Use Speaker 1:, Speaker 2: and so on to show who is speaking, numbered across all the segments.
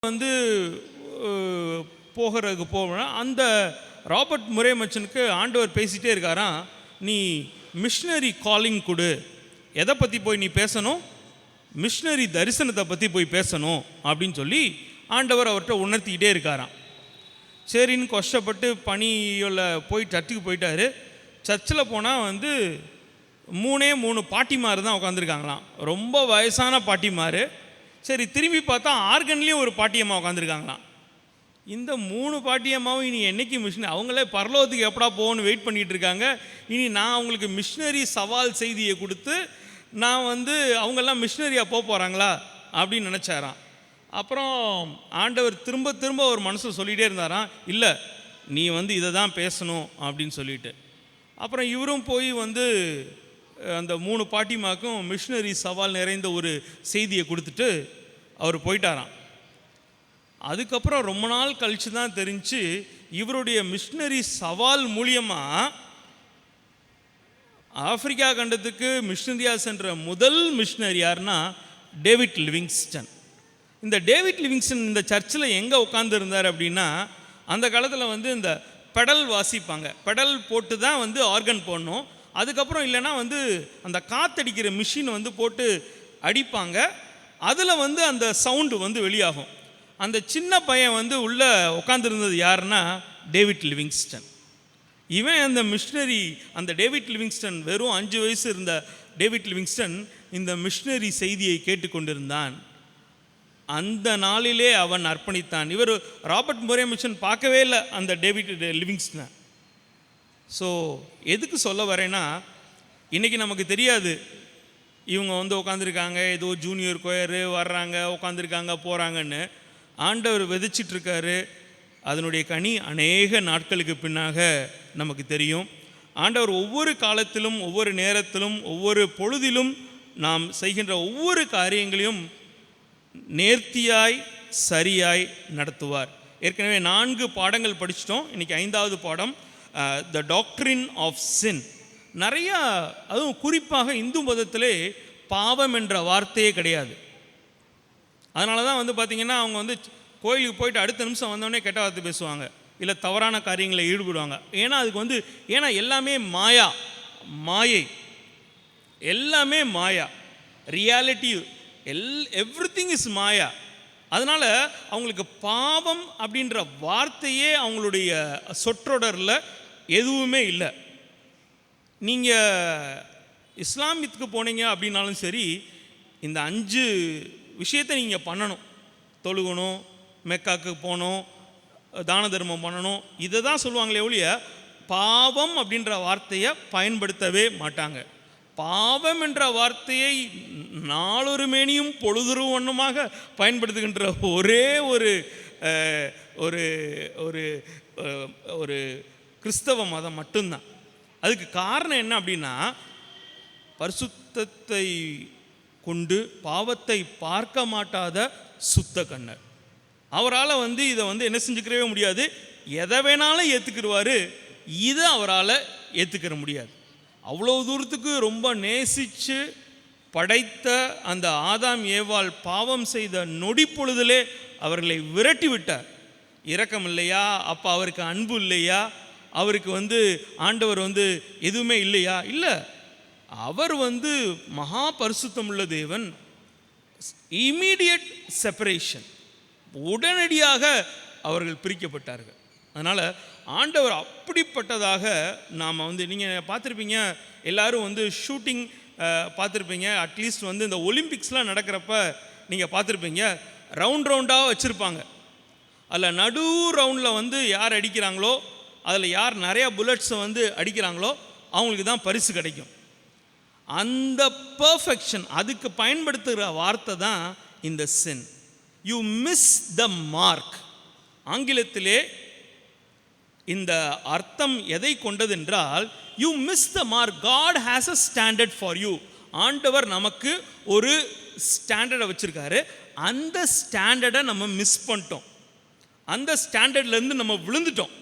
Speaker 1: வந்து போகிறதுக்கு போவேன். அந்த ராபர்ட் முரே மச்சனுக்கு ஆண்டவர் பேசிகிட்டே இருக்காராம், நீ மிஷினரி காலிங் கொடு. எதை பற்றி போய் நீ பேசணும்? மிஷினரி தரிசனத்தை பற்றி போய் பேசணும் அப்படின்னு சொல்லி ஆண்டவர் அவர்கிட்ட உணர்த்திக்கிட்டே இருக்காராம். சரின்னு கஷ்டப்பட்டு பணியில் போய் சர்ச்சுக்கு போயிட்டார். சர்ச்சில் போனால் வந்து 3 பாட்டிமார் தான் உட்காந்துருக்காங்களாம். ரொம்ப வயசான பாட்டிமார். சரி, திரும்பி பார்த்தா ஆர்கன்லேயும் ஒரு பாட்டியம்மா உட்காந்துருக்காங்களாம். இந்த 3 பாட்டியம்மாவும் இனி என்றைக்கு மிஷினரி, அவங்களே பரலோகத்துக்கு எப்படா போகணும்னு வெயிட் பண்ணிகிட்டு இருக்காங்க. இனி நான் அவங்களுக்கு மிஷினரி சவால் செய்தியை கொடுத்து நான் வந்து அவங்கெல்லாம் மிஷினரியாக போக போகிறாங்களா அப்படின்னு நினச்சாராம். அப்புறம் ஆண்டவர் திரும்ப ஒரு மனசில் சொல்லிகிட்டே இருந்தாராம், இல்லை நீ வந்து இதை தான் பேசணும் அப்படின்னு சொல்லிட்டு. அப்புறம் இவரும் போய் வந்து அந்த 3 பாட்டிமாக்கும் மிஷினரி சவால் நிறைந்த ஒரு செய்தியை கொடுத்துட்டு அவர் போயிட்டாராம். அதுக்கப்புறம் ரொம்ப நாள் கழித்து தான் தெரிஞ்சு இவருடைய மிஷினரி சவால் மூலியமாக ஆப்பிரிக்கா கண்டத்துக்கு மிஷினரியாக சென்ற முதல் மிஷினரி யாருன்னா டேவிட் லிவிங்ஸ்டன். இந்த டேவிட் லிவிங்ஸ்டன் இந்த சர்ச்சில் எங்கே உட்காந்துருந்தார் அப்படின்னா, அந்த காலத்தில் வந்து இந்த பெடல் வாசிப்பாங்க. பெடல் போட்டு தான் வந்து ஆர்கன் போடணும். அதுக்கப்புறம் இல்லைன்னா வந்து அந்த காற்றடிக்கிற மிஷின் வந்து போட்டு அடிப்பாங்க. அதில் வந்து அந்த சவுண்டு வந்து வெளியாகும். அந்த சின்ன பையன் வந்து உள்ளே உட்காந்துருந்தது யாருன்னா டேவிட் லிவிங்ஸ்டன். இவன் அந்த மிஷினரி, அந்த டேவிட் லிவிங்ஸ்டன், வெறும் 5 வயசு இருந்த டேவிட் லிவிங்ஸ்டன் இந்த மிஷினரி செய்தியை கேட்டுக்கொண்டிருந்தான். அந்த நாளிலே அவன் அர்ப்பணித்தான். இவர் ராபர்ட் முரே மச்சன் பார்க்கவே இல்லை அந்த டேவிட் லிவிங்ஸ்டனை. ஸோ எதுக்கு சொல்ல வரேன்னா, இன்றைக்கி நமக்கு தெரியாது இவங்க வந்து உட்காந்துருக்காங்க, ஏதோ ஜூனியர் கொயரு வர்றாங்க, உட்காந்துருக்காங்க, போகிறாங்கன்னு. ஆண்டவர் விதைச்சிட்ருக்காரு. அதனுடைய கனி அநேக நாட்களுக்கு பின்னாக நமக்கு தெரியும். ஆண்டவர் ஒவ்வொரு காலத்திலும், ஒவ்வொரு நேரத்திலும், ஒவ்வொரு பொழுதிலும் நாம் செய்கின்ற ஒவ்வொரு காரியங்களையும் நேர்த்தியாய் சரியாய் நடத்துவார். ஏற்கனவே 4 பாடங்கள் படிச்சிட்டோம். இன்றைக்கி 5வது பாடம், த டாக்ட்ரின் ஆஃப் சின். நிறையா, அதுவும் குறிப்பாக இந்து மதத்திலே பாவம் என்ற வார்த்தையே கிடையாது. அதனால தான் வந்து பார்த்திங்கன்னா அவங்க வந்து கோயிலுக்கு போயிட்டு அடுத்த நிமிஷம் வந்தோடனே கெட்ட வார்த்தை பேசுவாங்க, இல்லை தவறான காரியங்களை ஈடுபடுவாங்க. ஏன்னா அதுக்கு வந்து எல்லாமே மாயை, எல்லாமே மாயா, ரியாலிட்டி, எவ்ரிதிங் இஸ் மாயா. அதனால் அவங்களுக்கு பாவம் அப்படின்ற வார்த்தையே அவங்களுடைய சொற்றொடரில் எதுவுமே இல்லை. நீங்கள் இஸ்லாமியத்துக்கு போனீங்க அப்படின்னாலும் சரி, இந்த 5 விஷயத்தை நீங்கள் பண்ணணும். தொழுகணும், மெக்காவுக்கு போகணும், தான தர்மம் பண்ணணும், இதை தான் சொல்லுவாங்களே ஒழிய பாவம் அப்படின்ற வார்த்தையை பயன்படுத்தவே மாட்டாங்க. பாவம் என்ற வார்த்தையை நாளொரு மேனியும் பொழுதுரு வண்ணமாக பயன்படுத்துகின்ற ஒரே ஒரு ஒரு ஒரு ஒரு கிறிஸ்தவ மதம் மட்டும்தான். அதுக்கு காரணம் என்ன அப்படின்னா, பரிசுத்தத்தை கொண்டு பாவத்தை பார்க்க மாட்டாத சுத்த கண்ணர். அவரால் வந்து இதை வந்து என்ன செஞ்சுக்கிறவே முடியாது. எதை வேணாலும் ஏற்றுக்கிடுவார், இதை அவரால் ஏற்றுக்கிற முடியாது. அவ்வளோ தூரத்துக்கு ரொம்ப நேசித்து படைத்த அந்த ஆதாம் ஏவாள் பாவம் செய்த நொடி பொழுதிலே அவர்களை விரட்டி விட்டார். இரக்கம் இல்லையா? அப்போ அவருக்கு அன்பு இல்லையா? அவருக்கு வந்து ஆண்டவர் வந்து எதுவுமே இல்லையா? இல்லை, அவர் வந்து மகா பரிசுத்தம் உள்ள தேவன். இமீடியட் செப்பரேஷன், உடனடியாக அவர்கள் பிரிக்கப்பட்டார்கள். அதனால் ஆண்டவர் அப்படிப்பட்டதாக நாம் வந்து, நீங்கள் பார்த்துருப்பீங்க, எல்லோரும் வந்து ஷூட்டிங் பார்த்துருப்பீங்க. அட்லீஸ்ட் வந்து இந்த ஒலிம்பிக்ஸ்லாம் நடக்கிறப்ப நீங்கள் பார்த்துருப்பீங்க, ரவுண்டாக வச்சுருப்பாங்க. அதில் நடு ரவுண்டில் வந்து யார் அடிக்கிறாங்களோ, அதில் யார் நிறையா புல்லட்ஸை வந்து அடிக்கிறாங்களோ அவங்களுக்கு தான் பரிசு கிடைக்கும். அந்த பர்ஃபெக்ஷன், அதுக்கு பயன்படுத்துகிற வார்த்தை தான் இந்த sin. You miss the mark. ஆங்கிலத்திலே இந்த அர்த்தம் எதை கொண்டதென்றால், you miss the mark. God has a standard for you. ஆண்டவர் நமக்கு ஒரு ஸ்டாண்டர்டை வச்சுருக்காரு. அந்த ஸ்டாண்டர்டை நம்ம மிஸ் பண்ணிட்டோம், அந்த ஸ்டாண்டர்ட்லேருந்து நம்ம விழுந்துட்டோம்.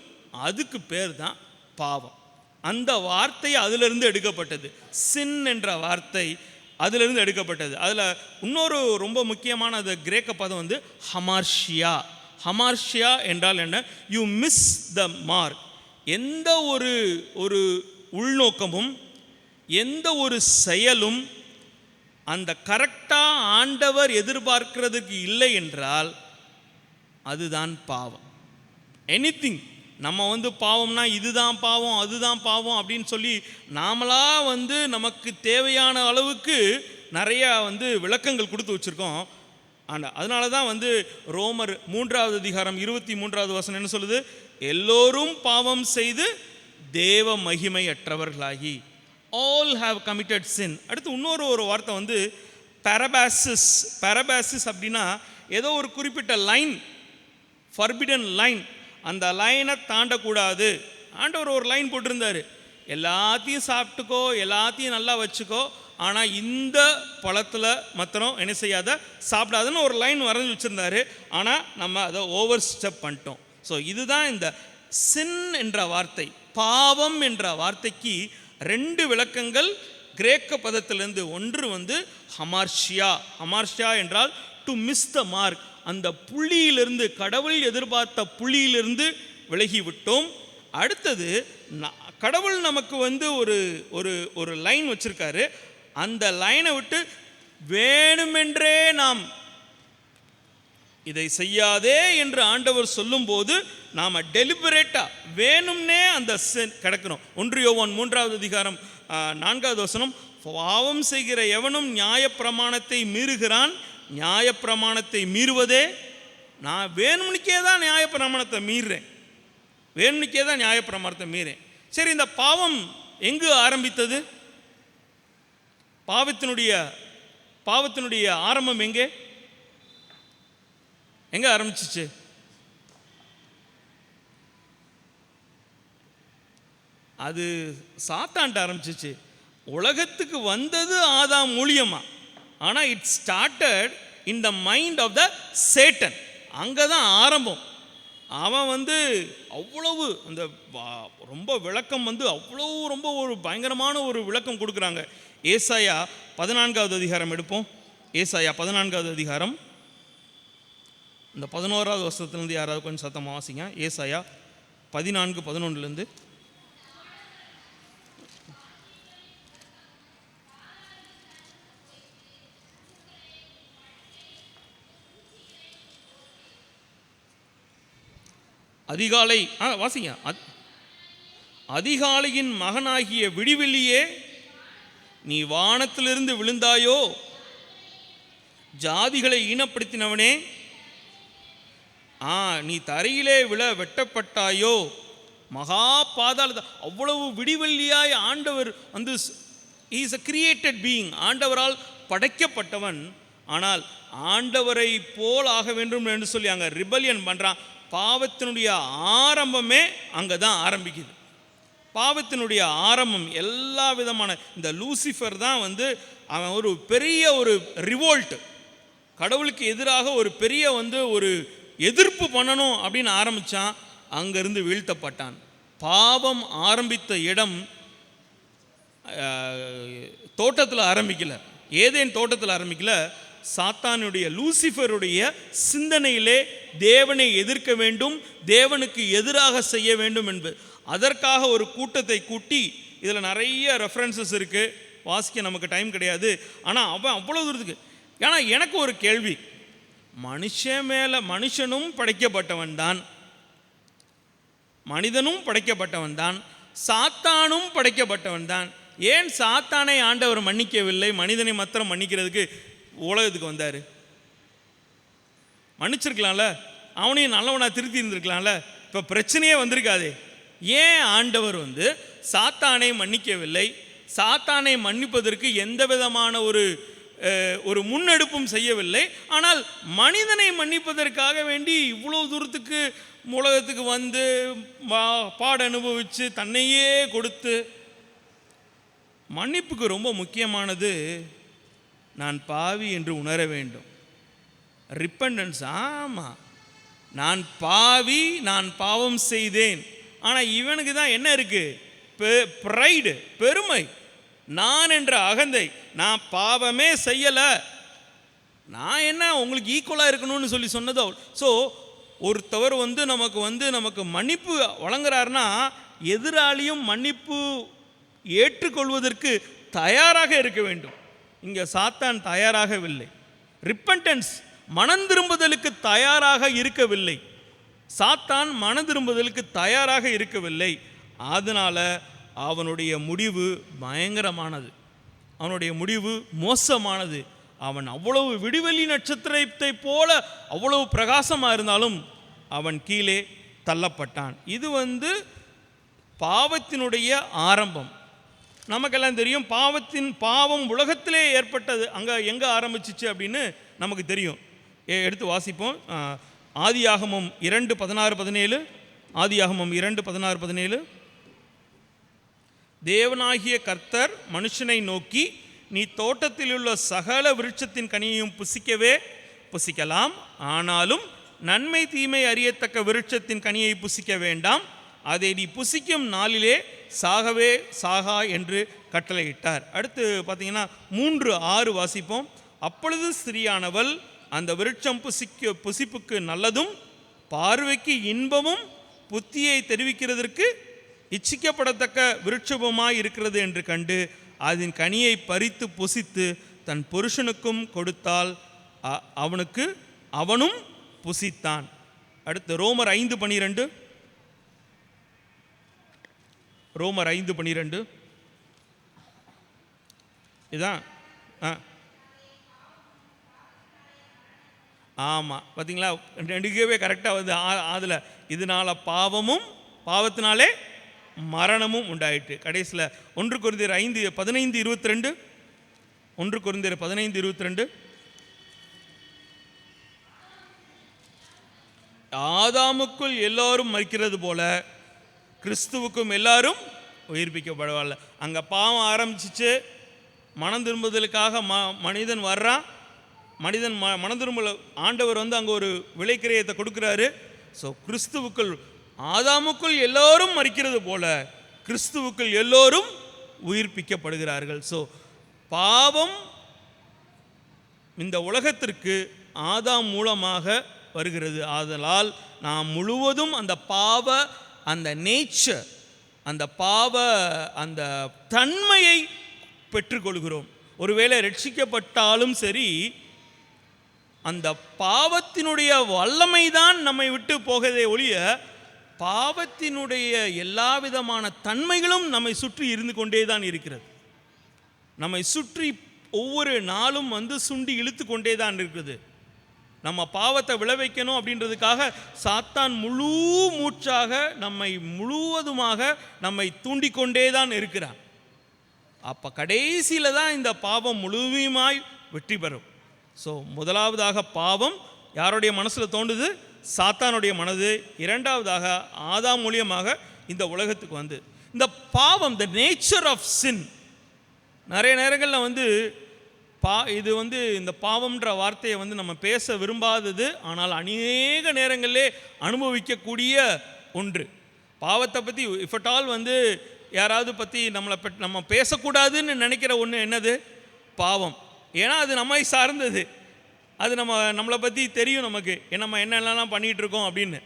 Speaker 1: அதுக்கு பேர் தான் பாவம். அந்த வார்த்தை அதிலிருந்து எடுக்கப்பட்டது. சின் என்ற வார்த்தை அதிலிருந்து எடுக்கப்பட்டது. அதில் இன்னொரு ரொம்ப முக்கியமான அது கிரேக்க பதம் வந்து ஹமார்ஷியா. ஹமார்ஷியா என்றால் என்ன? You miss the mark. எந்த ஒரு உள்நோக்கமும் எந்த ஒரு செயலும் அந்த கரெக்டாக ஆண்டவர் எதிர்பார்க்கிறதுக்கு இல்லை என்றால் அதுதான் பாவம். எனிதிங் நம்ம வந்து பாவம்னா இதுதான் பாவம் அதுதான் பாவம் அப்படின்னு சொல்லி நாமளா வந்து நமக்கு தேவையான அளவுக்கு நிறையா வந்து விளக்கங்கள் கொடுத்து வச்சுருக்கோம். அதனால தான் வந்து ரோமர் 3வது அதிகாரம் 23வது வசனம் என்ன சொல்லுது? எல்லோரும் பாவம் செய்து தேவ மகிமை அற்றவர்களாகி, ஆல் ஹாவ் கமிட்டட் சின். அடுத்து இன்னொரு வார்த்தை வந்து பரபாசிஸ். பரபாசிஸ் அப்படின்னா ஏதோ ஒரு குறிப்பிட்ட லைன், ஃபர்பிடன் லைன், அந்த லைனை தாண்டக்கூடாது. ஆண்டவர் ஒரு லைன் போட்டிருந்தார், எல்லாத்தையும் சாப்பிட்டுக்கோ, எல்லாத்தையும் நல்லா வச்சுக்கோ, ஆனால் இந்த பழத்தில் மாத்திரம் என்ன செய்யாத, சாப்பிடாதுன்னு ஒரு லைன் வரைஞ்சி வச்சுருந்தாரு. ஆனால் நம்ம அதை ஓவர் ஸ்டெப் பண்ணிட்டோம். ஸோ இதுதான் இந்த சின் என்ற வார்த்தை, பாவம் என்ற வார்த்தைக்கு 2 விளக்கங்கள் கிரேக்க பதத்திலிருந்து. ஒன்று வந்து ஹமார்ஷியா. ஹமார்ஷியா என்றால் டு மிஸ் த மார்க். அந்த புள்ளியிலிருந்து, கடவுள் எதிர்பார்த்த புள்ளியிலிருந்து விலகி விட்டோம். அடுத்தது கடவுள் நமக்கு வந்து ஒரு லைன் வச்சிருக்காரு. அந்த லைனை விட்டு வேணுமென்றே நாம் இதை செய்யாதே என்று ஆண்டவர் சொல்லும்போது நாம் டெலிபரேட்டாக வேணும்னே அந்த கிடக்கணும். 1 யோவான் 3வது அதிகாரம் 4வது வசனம், பாவம் செய்கிற எவனும் நியாயப்பிரமாணத்தை மீறுகிறான், நியாயப்பிரமாணத்தை மீறுவதே நான் வேணும்னுக்கே தான் நியாயப்பிரமாணத்தை மீறுறேன், வேணும்னுக்கே தான் நியாயப்பிரமாணத்தை மீறேன். சரி, இந்த பாவம் எங்கு ஆரம்பித்தது? பாவத்தினுடைய ஆரம்பம் எங்க ஆரம்பிச்சிச்சு? அது சாத்தான்ட்ட ஆரம்பிச்சிச்சு. உலகத்துக்கு வந்தது ஆதாம் மூலியமா, ஆனால் it started in the mind of the Satan. அங்கே தான் ஆரம்பம். அவன் வந்து அவ்வளவு அந்த ரொம்ப விளக்கம் வந்து ரொம்ப ஒரு பயங்கரமான ஒரு விளக்கம் கொடுக்குறாங்க. ஏசாயா 14வது அதிகாரம் எடுப்போம். ஏசாயா 14வது அதிகாரம் இந்த 11வது வசனத்துலேருந்து யாராவது கொஞ்சம் சத்தமாக வாசிங்க. ஏசாயா 14:11. அதிகாலை வாசிங்க. அதிகாலையின் மகனாகிய விடிவெள்ளியே, நீ வானத்திலிருந்து விழுந்தாயோ, ஜாதிகளை ஈனப்படுத்தினவனே, நீ தரையிலே விழ வெட்டப்பட்டாயோ, மகா பாதாள. அவ்வளவு விடிவெள்ளியாய் ஆண்டவர் வந்து இஸ் அ கிரியேட்டட் பீயிங், ஆண்டவரால் படைக்கப்பட்டவன். ஆனால் ஆண்டவரை போல் ஆக வேண்டும் என்று சொல்லி அங்கே ரிபல்லியன் பண்ணுறான். பாவத்தினுடைய ஆரம்பமே அங்கே தான் ஆரம்பிக்குது. பாவத்தினுடைய ஆரம்பம் எல்லா விதமான இந்த லூசிஃபர் தான் வந்து அவன் ஒரு பெரிய ஒரு ரிவோல்ட், கடவுளுக்கு எதிராக ஒரு பெரிய வந்து ஒரு எதிர்ப்பு பண்ணணும் அப்படின்னு ஆரம்பித்தான். அங்கேருந்து வீழ்த்தப்பட்டான். பாவம் ஆரம்பித்த இடம் தோட்டத்தில் ஆரம்பிக்கல, ஏதேன் தோட்டத்தில் ஆரம்பிக்கல. சாத்தானுடைய லூசிஃபருடைய சிந்தனையிலே தேவனை எதிர்க்க வேண்டும், தேவனுக்கு எதிராக செய்ய வேண்டும் என்பது. அதற்காக ஒரு கூட்டத்தை கூட்டி, இதில் நிறைய ரெஃபரன்சஸ் இருக்குது, வாசிக்க நமக்கு டைம் கிடையாது. ஆனால் அவன் அவ்வளோ தூரத்துக்கு. ஏன்னா எனக்கு ஒரு கேள்வி, மனுஷனும் படைக்கப்பட்டவன் தான், மனிதனும் படைக்கப்பட்டவன் தான், சாத்தானும் படைக்கப்பட்டவன் தான். ஏன் சாத்தானை ஆண்டவர் மன்னிக்கவில்லை, மனிதனை மாத்திரம் மன்னிக்கிறதுக்கு உலகத்துக்கு வந்தார்? மன்னிச்சிருக்கலாம்ல, அவனையும் நல்லவனா திருத்தி இருந்திருக்கலாம்ல, இப்போ பிரச்சனையே வந்திருக்காதே. ஏன் ஆண்டவர் வந்து சாத்தானை மன்னிக்கவில்லை? சாத்தானை மன்னிப்பதற்கு எந்த விதமான ஒரு முன்னெடுப்பும் செய்யவில்லை. ஆனால் மனிதனை மன்னிப்பதற்காக வேண்டி இவ்வளோ தூரத்துக்கு உலகத்துக்கு வந்து பாட அனுபவித்து தன்னையே கொடுத்து. மன்னிப்புக்கு ரொம்ப முக்கியமானது நான் பாவி என்று உணர வேண்டும். ரிப்பண்டன்ஸ். ஆமாம், நான் பாவி, நான் பாவம் செய்தேன். ஆனால் இவனுக்கு தான் என்ன இருக்குது? ப்ரைடு, பெருமை. நான் என்ற அகந்தை, நான் பாவமே செய்யலை, நான் என்ன உங்களுக்கு ஈக்குவலாக இருக்கணும்னு சொல்லி சொன்னதோ. ஸோ ஒருத்தவர் நமக்கு மன்னிப்பு வழங்குறாருன்னா எதிராளியும் மன்னிப்பு ஏற்றுக்கொள்வதற்கு தயாராக இருக்க வேண்டும். இங்கே சாத்தான் தயாராகவில்லை. ரிப்பன்டன்ஸ், மனம் திரும்புதலுக்கு தயாராக இருக்கவில்லை. சாத்தான் மனம் திரும்புதலுக்கு தயாராக இருக்கவில்லை. அதனால் அவனுடைய முடிவு பயங்கரமானது, அவனுடைய முடிவு மோசமானது. அவன் அவ்வளவு விடிவெளி நட்சத்திரத்தை போல அவ்வளவு பிரகாசமாக இருந்தாலும் அவன் கீழே தள்ளப்பட்டான். இது பாவத்தினுடைய ஆரம்பம். நமக்கெல்லாம் தெரியும், பாவம் உலகத்திலே ஏற்பட்டது. எங்கே ஆரம்பிச்சிச்சு அப்படின்னு நமக்கு தெரியும். எடுத்து வாசிப்போம். ஆதியாகமம் 2:16-17. ஆதியாகமம் 2:16-17. தேவனாகிய கர்த்தர் மனுஷனை நோக்கி, நீ தோட்டத்தில் உள்ள சகல விருட்சத்தின் கனியையும் புசிக்கலாம், ஆனாலும் நன்மை தீமை அறியத்தக்க விருட்சத்தின் கனியை புசிக்க வேண்டாம், அதை நீ புசிக்கும் நாளிலே சாகா என்று கட்டளையிட்டார். அடுத்து பார்த்தீங்கன்னா 3:6 வாசிப்போம். அப்பொழுது ஸ்திரியானவள், அந்த விருட்சம் புசிப்புக்கு நல்லதும் பார்வைக்கு இன்பமும் புத்தியை தெரிவிக்கிறதற்கு இச்சிக்கப்படத்தக்க விருட்சபமாய் இருக்கிறது என்று கண்டு அதன் கனியை பறித்து புசித்து தன் புருஷனுக்கும் கொடுத்தால் அவனும் புசித்தான். அடுத்து ரோமர் 5:12. ரோமர் 5:12 இதான். ஆமாம், பார்த்தீங்களா, நெடுக்கவே கரெக்டாக வந்து அதில் இதனால் பாவத்தினாலே மரணமும் உண்டாயிட்டு. கடைசியில் 1 கொரிந்தியர் 5:15-22. 1 கொரிந்தியர் 15:22. ஆதாமுக்குள் எல்லாரும் மரிக்கிறது போல கிறிஸ்துவுக்கும் எல்லாரும் உயிர்ப்பிக்கப்படுவாள். அங்கே பாவம் ஆரம்பிச்சிச்சு, மனம் திரும்புதலுக்காக மனிதன் வர்றான். மனம் திரும்ப ஆண்டவர் அங்கே ஒரு விலைக்கிரயத்தை கொடுக்குறாரு. ஸோ கிறிஸ்துவுக்குள், ஆதாமுக்குள் எல்லோரும் மரிக்கிறது போல கிறிஸ்துவுக்குள் எல்லோரும் உயிர்ப்பிக்கப்படுகிறார்கள். ஸோ பாவம் இந்த உலகத்திற்கு ஆதாம் மூலமாக வருகிறது. ஆதலால் நாம் முழுவதும் அந்த நேச்சர், அந்த தன்மையை பெற்றுக்கொள்கிறோம். ஒருவேளை ரட்சிக்கப்பட்டாலும் சரி, அந்த பாவத்தினுடைய வல்லமை தான் நம்மை விட்டு போகதே ஒழிய பாவத்தினுடைய எல்லா விதமான தன்மைகளும் நம்மை சுற்றி இருந்து கொண்டே தான் இருக்கிறது. நம்மை சுற்றி ஒவ்வொரு நாளும் சுண்டி இழுத்து கொண்டே தான் இருக்குது. நம்ம பாவத்தை விளைவிக்கணும் அப்படின்றதுக்காக சாத்தான் முழு மூச்சாக முழுவதுமாக நம்மை தூண்டிக்கொண்டே தான் இருக்கிறான். அப்போ கடைசியில் தான் இந்த பாவம் முழுமையுமாய் வெற்றி பெறும். ஸோ முதலாவதாக பாவம் யாருடைய மனசில் தோன்றுது? சாத்தானுடைய மனது. இரண்டாவதாக ஆதாம் மூலியமாக இந்த உலகத்துக்கு இந்த பாவம், த நேச்சர் ஆஃப் சின். நிறைய நேரங்களில் இது இந்த பாவம்ன்ற வார்த்தையை நம்ம பேச விரும்பாதது, ஆனால் அநேக நேரங்களிலே அனுபவிக்கக்கூடிய ஒன்று. பாவத்தை பற்றி இஃப் அட் ஆல் யாராவது பற்றி நம்ம பேசக்கூடாதுன்னு நினைக்கிற ஒன்று என்னது? பாவம். ஏன்னா அது நம்மை சார்ந்தது. அது நம்மளை பற்றி தெரியும், நமக்கு நம்ம என்னென்னலாம் பண்ணிகிட்ருக்கோம் அப்படின்னு.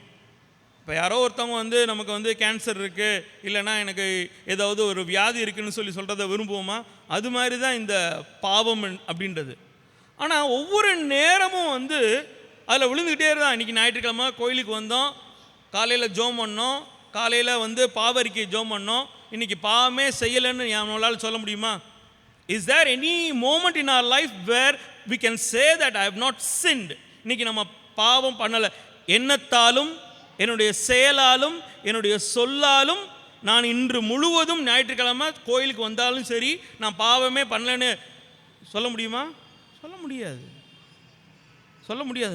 Speaker 1: இப்போ யாரோ ஒருத்தவங்க நமக்கு கேன்சர் இருக்குது, இல்லைன்னா எனக்கு ஏதாவது ஒரு வியாதி இருக்குதுன்னு சொல்கிறத விரும்புவோமா? அது மாதிரி தான் இந்த பாவம் அப்படின்றது. ஆனால் ஒவ்வொரு நேரமும் அதில் விழுந்துக்கிட்டே இருந்தான். இன்றைக்கி ஞாயிற்றுக்கிழமை கோயிலுக்கு வந்தோம், காலையில் ஜோம் பண்ணோம், காலையில் பாவரிக்கை ஜோம் பண்ணோம், இன்றைக்கி பாவமே செய்யலைன்னு நம்மளால் சொல்ல முடியுமா? Is there any moment in our life where we can say that I have not sinned? இன்றைக்கி நம்ம பாவம் பண்ணலை, எண்ணத்தாலும் என்னுடைய செயலாலும் என்னுடைய சொல்லாலும் நான் இன்று முழுவதும் ஞாயிற்றுக்கிழமை கோயிலுக்கு வந்தாலும் சரி நான் பாவமே பண்ணலன்னு சொல்ல முடியுமா? சொல்ல முடியாது.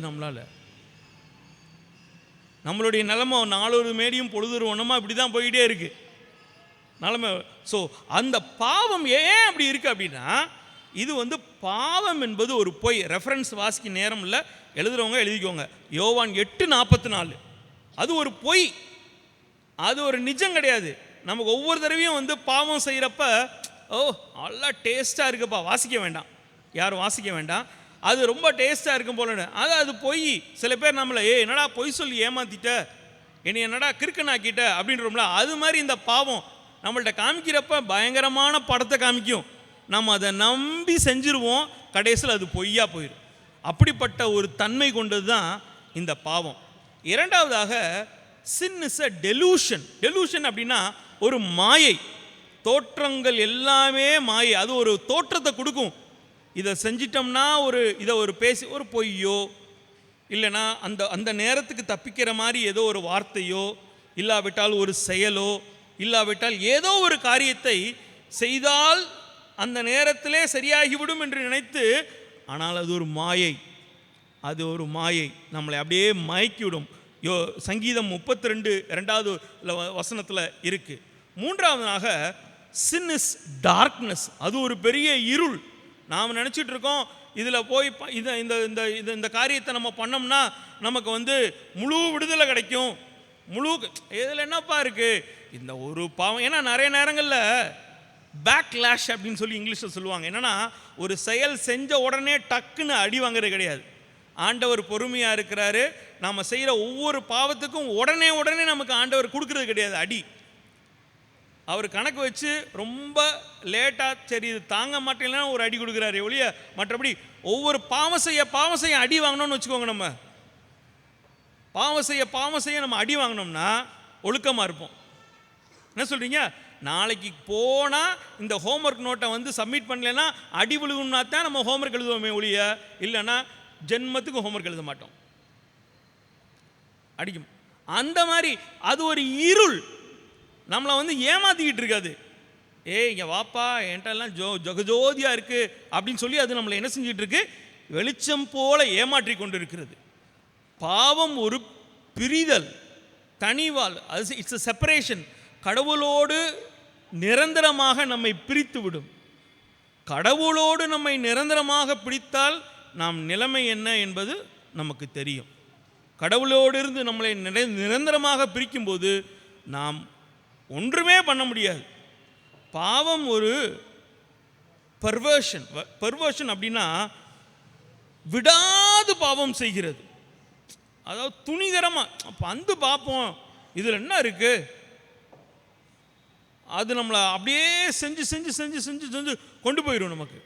Speaker 1: நம்மளால் நம்மளுடைய நிலைமை நாளொரு மேடியும் பொழுதொரு ஒன்றமாக இப்படி தான் போயிட்டே இருக்குது நிலைமை. ஸோ அந்த பாவம் ஏன் அப்படி இருக்குது அப்படின்னா, இது பாவம் என்பது ஒரு பொய். ரெஃபரன்ஸ் வாசிக்க நேரம் இல்லை, எழுதுகிறவங்க எழுதிக்கோங்க. யோவான் 8:44. அது ஒரு பொய், அது ஒரு நிஜம் கிடையாது. நமக்கு ஒவ்வொரு தடவையும் பாவம் செய்கிறப்ப ஓ நல்லா டேஸ்ட்டாக இருக்குப்பா, வாசிக்க வேண்டாம், யாரும் வாசிக்க வேண்டாம், அது ரொம்ப டேஸ்ட்டாக இருக்கும் போல. அது பொய். சில பேர் நம்மளை என்னடா பொய் சொல்லி ஏமாத்திட்ட, என்னை என்னடா கிறுக்கனாக்கிட்ட அப்படின்றோம்ல, அது மாதிரி இந்த பாவம் நம்மள்ட்ட காமிக்கிறப்ப பயங்கரமான படத்தை காமிக்கும். நம்ம அதை நம்பி செஞ்சுருவோம், கடைசியில் அது பொய்யா போயிடும். அப்படிப்பட்ட ஒரு தன்மை கொண்டது தான் இந்த பாவம். இரண்டாவதாக, sin is a delusion. Delusion அப்படின்னா ஒரு மாயை. தோற்றங்கள் எல்லாமே மாயை. அது ஒரு தோற்றத்தை கொடுக்கும். இதை செஞ்சிட்டோம்னா இதை பேசி ஒரு பொய்யோ, இல்லைனா அந்த நேரத்துக்கு தப்பிக்கிற மாதிரி ஏதோ ஒரு வார்த்தையோ, இல்லாவிட்டால் ஒரு செயலோ, இல்லாவிட்டால் ஏதோ ஒரு காரியத்தை செய்தால் அந்த நேரத்திலே சரியாகிவிடும் என்று நினைத்து, ஆனால் அது ஒரு மாயை. அது ஒரு மாயை, நம்மளை அப்படியே மயக்கிவிடும். சங்கீதம் 32 வசனத்தில் இருக்கு. மூன்றாவதாக, சின் இஸ் டார்க்னஸ். அது ஒரு பெரிய இருள். நாம் நினச்சிட்டு இருக்கோம் இதில் போய் இந்த காரியத்தை நம்ம பண்ணோம்னா நமக்கு முழு விடுதலை கிடைக்கும், முழு. இதில் என்னப்பா இருக்குது இந்த ஒரு பாவம்? ஏன்னா நிறைய நேரங்களில் பேக்லாஷ் அப்படின்னு சொல்லி இங்கிலீஷில் சொல்லுவாங்க. என்னென்னா, ஒரு செயல் செஞ்ச உடனே டக்குன்னு அடி வாங்குறது கிடையாது. ஆண்டவர் பொறுமையாக இருக்கிறாரு. நம்ம செய்கிற ஒவ்வொரு பாவத்துக்கும் உடனே நமக்கு ஆண்டவர் கொடுக்கறது கிடையாது அடி. அவர் கணக்கு வச்சு ரொம்ப லேட்டாக சரி இது தாங்க மாட்டேன்னா ஒரு அடி கொடுக்குறாரு ஒழிய, மற்றபடி ஒவ்வொரு பாவம் செய்ய அடி வாங்கினோம்னு வச்சுக்கோங்க. நம்ம பாவம் செய்ய நம்ம அடி வாங்கினோம்னா ஒழுக்கமாக இருப்போம். என்ன சொல்கிறீங்க? நாளைக்கு போனால் இந்த ஹோம்ஒர்க் நோட்டை சப்மிட் பண்ணலைன்னா அடி விழுகுன்னா தான் நம்ம ஹோம்ஒர்க் எழுதுவோமே ஒழிய, இல்லைன்னா ஜென்மத்துக்கு ஹோம்ஒர்க் எழுத மாட்டோம், அடிக்கும். அந்த மாதிரி அது ஒரு இருள் நம்மளை ஏமாத்திக்கிட்டு இருக்காது. இங்கே வாப்பா என்கிட்டலாம் ஜொகஜோதியாக இருக்குது அப்படின்னு சொல்லி அது நம்மளை என்ன செஞ்சிட்டு இருக்கு? வெளிச்சம் போல ஏமாற்றி கொண்டு இருக்கிறது. பாவம் ஒரு பிரிதல், தனிவாள். அது இட்ஸ் எ செப்பரேஷன். கடவுளோடு நிரந்தரமாக நம்மை பிரித்து விடும். கடவுளோடு நம்மை நிரந்தரமாக பிடித்தால் நாம் நிலைமை என்ன என்பது நமக்கு தெரியும். கடவுளோடு இருந்து நம்மளை நிரந்தரமாக பிரிக்கும்போது நாம் ஒன்றுமே பண்ண முடியாது. பாவம் ஒரு பர்வர்ஷன் அப்படின்னா விடாது பாவம் செய்கிறது. அதாவது துணிகரமாக பார்ப்போம் இதில் என்ன இருக்குது, அது நம்மளை அப்படியே செஞ்சு கொண்டு போயிடும். நமக்கு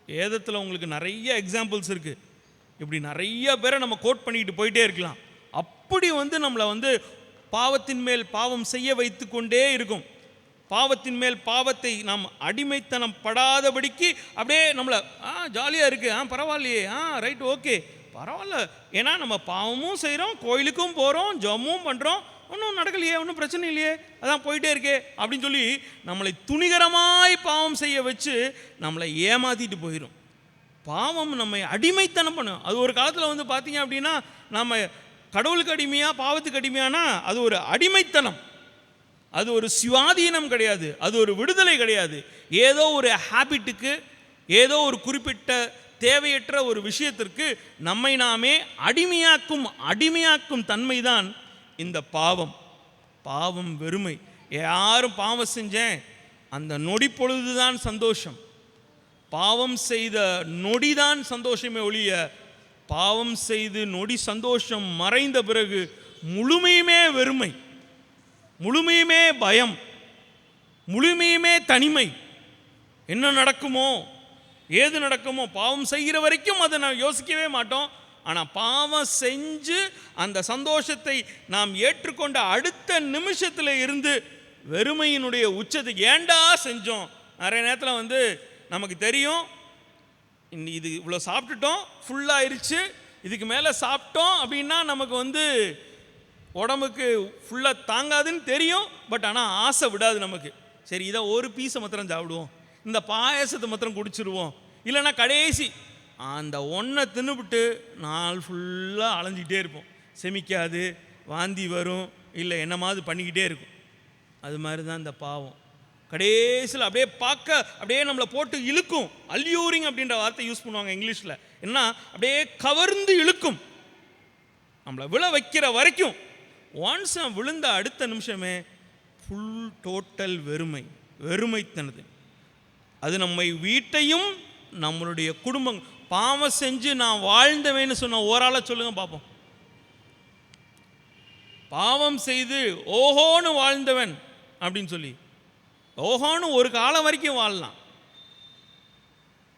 Speaker 1: வேதத்தில் உங்களுக்கு நிறைய எக்ஸாம்பிள்ஸ் இருக்குது. இப்படி நிறைய பேரை நம்ம கோட் பண்ணிக்கிட்டு போயிட்டே இருக்கலாம். அப்படி நம்மளை பாவத்தின் மேல் பாவம் செய்ய வைத்து கொண்டே இருக்கும். பாவத்தின் மேல் பாவத்தை நாம் அடிமைத்தனம் படாதபடிக்கு அப்படியே நம்மளை ஜாலியாக இருக்குது, பரவாயில்லையே, ரைட், ஓகே, பரவாயில்ல. ஏன்னா நம்ம பாவமும் செய்கிறோம், கோயிலுக்கும் போகிறோம், ஜம்மும் பண்ணுறோம், ஒன்றும் நடக்கலையே, ஒன்றும் பிரச்சனை இல்லையே, அதான் போயிட்டே இருக்கே அப்படின்னு சொல்லி நம்மளை துணிகரமாய் பாவம் செய்ய வச்சு நம்மளை ஏமாற்றிட்டு போயிடும். பாவம் நம்மை அடிமைத்தனம் பண்ணும். அது ஒரு காலத்தில் பார்த்தீங்க அப்படின்னா நம்ம கடவுளுக்கு அடிமையாக பாவத்துக்கு அடிமையானா அது ஒரு அடிமைத்தனம், அது ஒரு சுவாதீனம் கிடையாது, அது ஒரு விடுதலை கிடையாது. ஏதோ ஒரு ஹேபிட்டுக்கு, ஏதோ ஒரு குறிப்பிட்ட தேவையற்ற ஒரு விஷயத்திற்கு நம்மை நாமே அடிமையாக்கும் தன்மைதான் இந்த பாவம் வெறுமை. யாரும் பாவம் செஞ்சேன் அந்த நொடி பொழுதுதான் சந்தோஷம், பாவம் செய்த நொடிதான் சந்தோஷமே ஒழிய, பாவம் செய்து நொடி சந்தோஷம் மறைந்த பிறகு முழுமையுமே வெறுமை, முழுமையுமே பயம், முழுமையுமே தனிமை. என்ன நடக்குமோ ஏது நடக்குமோ, பாவம் செய்கிற வரைக்கும் அதை நான் யோசிக்கவே மாட்டோம். ஆனால் பாவம் செஞ்சு அந்த சந்தோஷத்தை நாம் ஏற்றுக்கொண்ட அடுத்த நிமிஷத்தில் இருந்து வெறுமையினுடைய உச்சத்துக்கு ஏண்டா செஞ்சோம். நிறைய நேரத்தில் நமக்கு தெரியும் இது இவ்வளோ சாப்பிட்டுட்டோம், ஃபுல்லாகிருச்சு, இதுக்கு மேலே சாப்பிட்டோம் அப்படின்னா நமக்கு உடம்புக்கு ஃபுல்லாக தாங்காதுன்னு தெரியும். பட் ஆனால் ஆசை விடாது நமக்கு. சரி, இதை ஒரு பீஸை மாத்திரம் சாப்பிடுவோம், இந்த பாயசத்தை மாத்திரம் குடிச்சிருவோம், இல்லைன்னா கடைசி அந்த ஒன்றை தின்னுபிட்டு நாள் ஃபுல்லாக அலைஞ்சிக்கிட்டே இருப்போம். செமிக்காது, வாந்தி வரும், இல்லை என்னமாவது பண்ணிக்கிட்டே இருக்கும். அது மாதிரி தான் இந்த பாவம். கடைசியில் அப்படியே அப்படியே நம்மளை போட்டு இழுக்கும். அல்யூரிங் அப்படின்ற வார்த்தை யூஸ் பண்ணுவாங்க இங்கிலீஷில். என்ன, அப்படியே கவர்ந்து இழுக்கும் நம்மளை விழ வைக்கிற வரைக்கும். ஒன்ஸ் விழுந்த அடுத்த நிமிஷமே ஃபுல் டோட்டல் வெறுமைத்தனது. அது நம்மை வீட்டையும் நம்மளுடைய குடும்பம். பாவம் செஞ்சு நான் வாழ்ந்தவேன்னு சொன்ன ஓராள சொல்லுங்க பார்ப்போம். பாவம் செய்து ஓஹோன்னு வாழ்ந்தவன் அப்படின்னு சொல்லி, ஓஹோன்னு ஒரு காலம் வரைக்கும் வாழலாம்.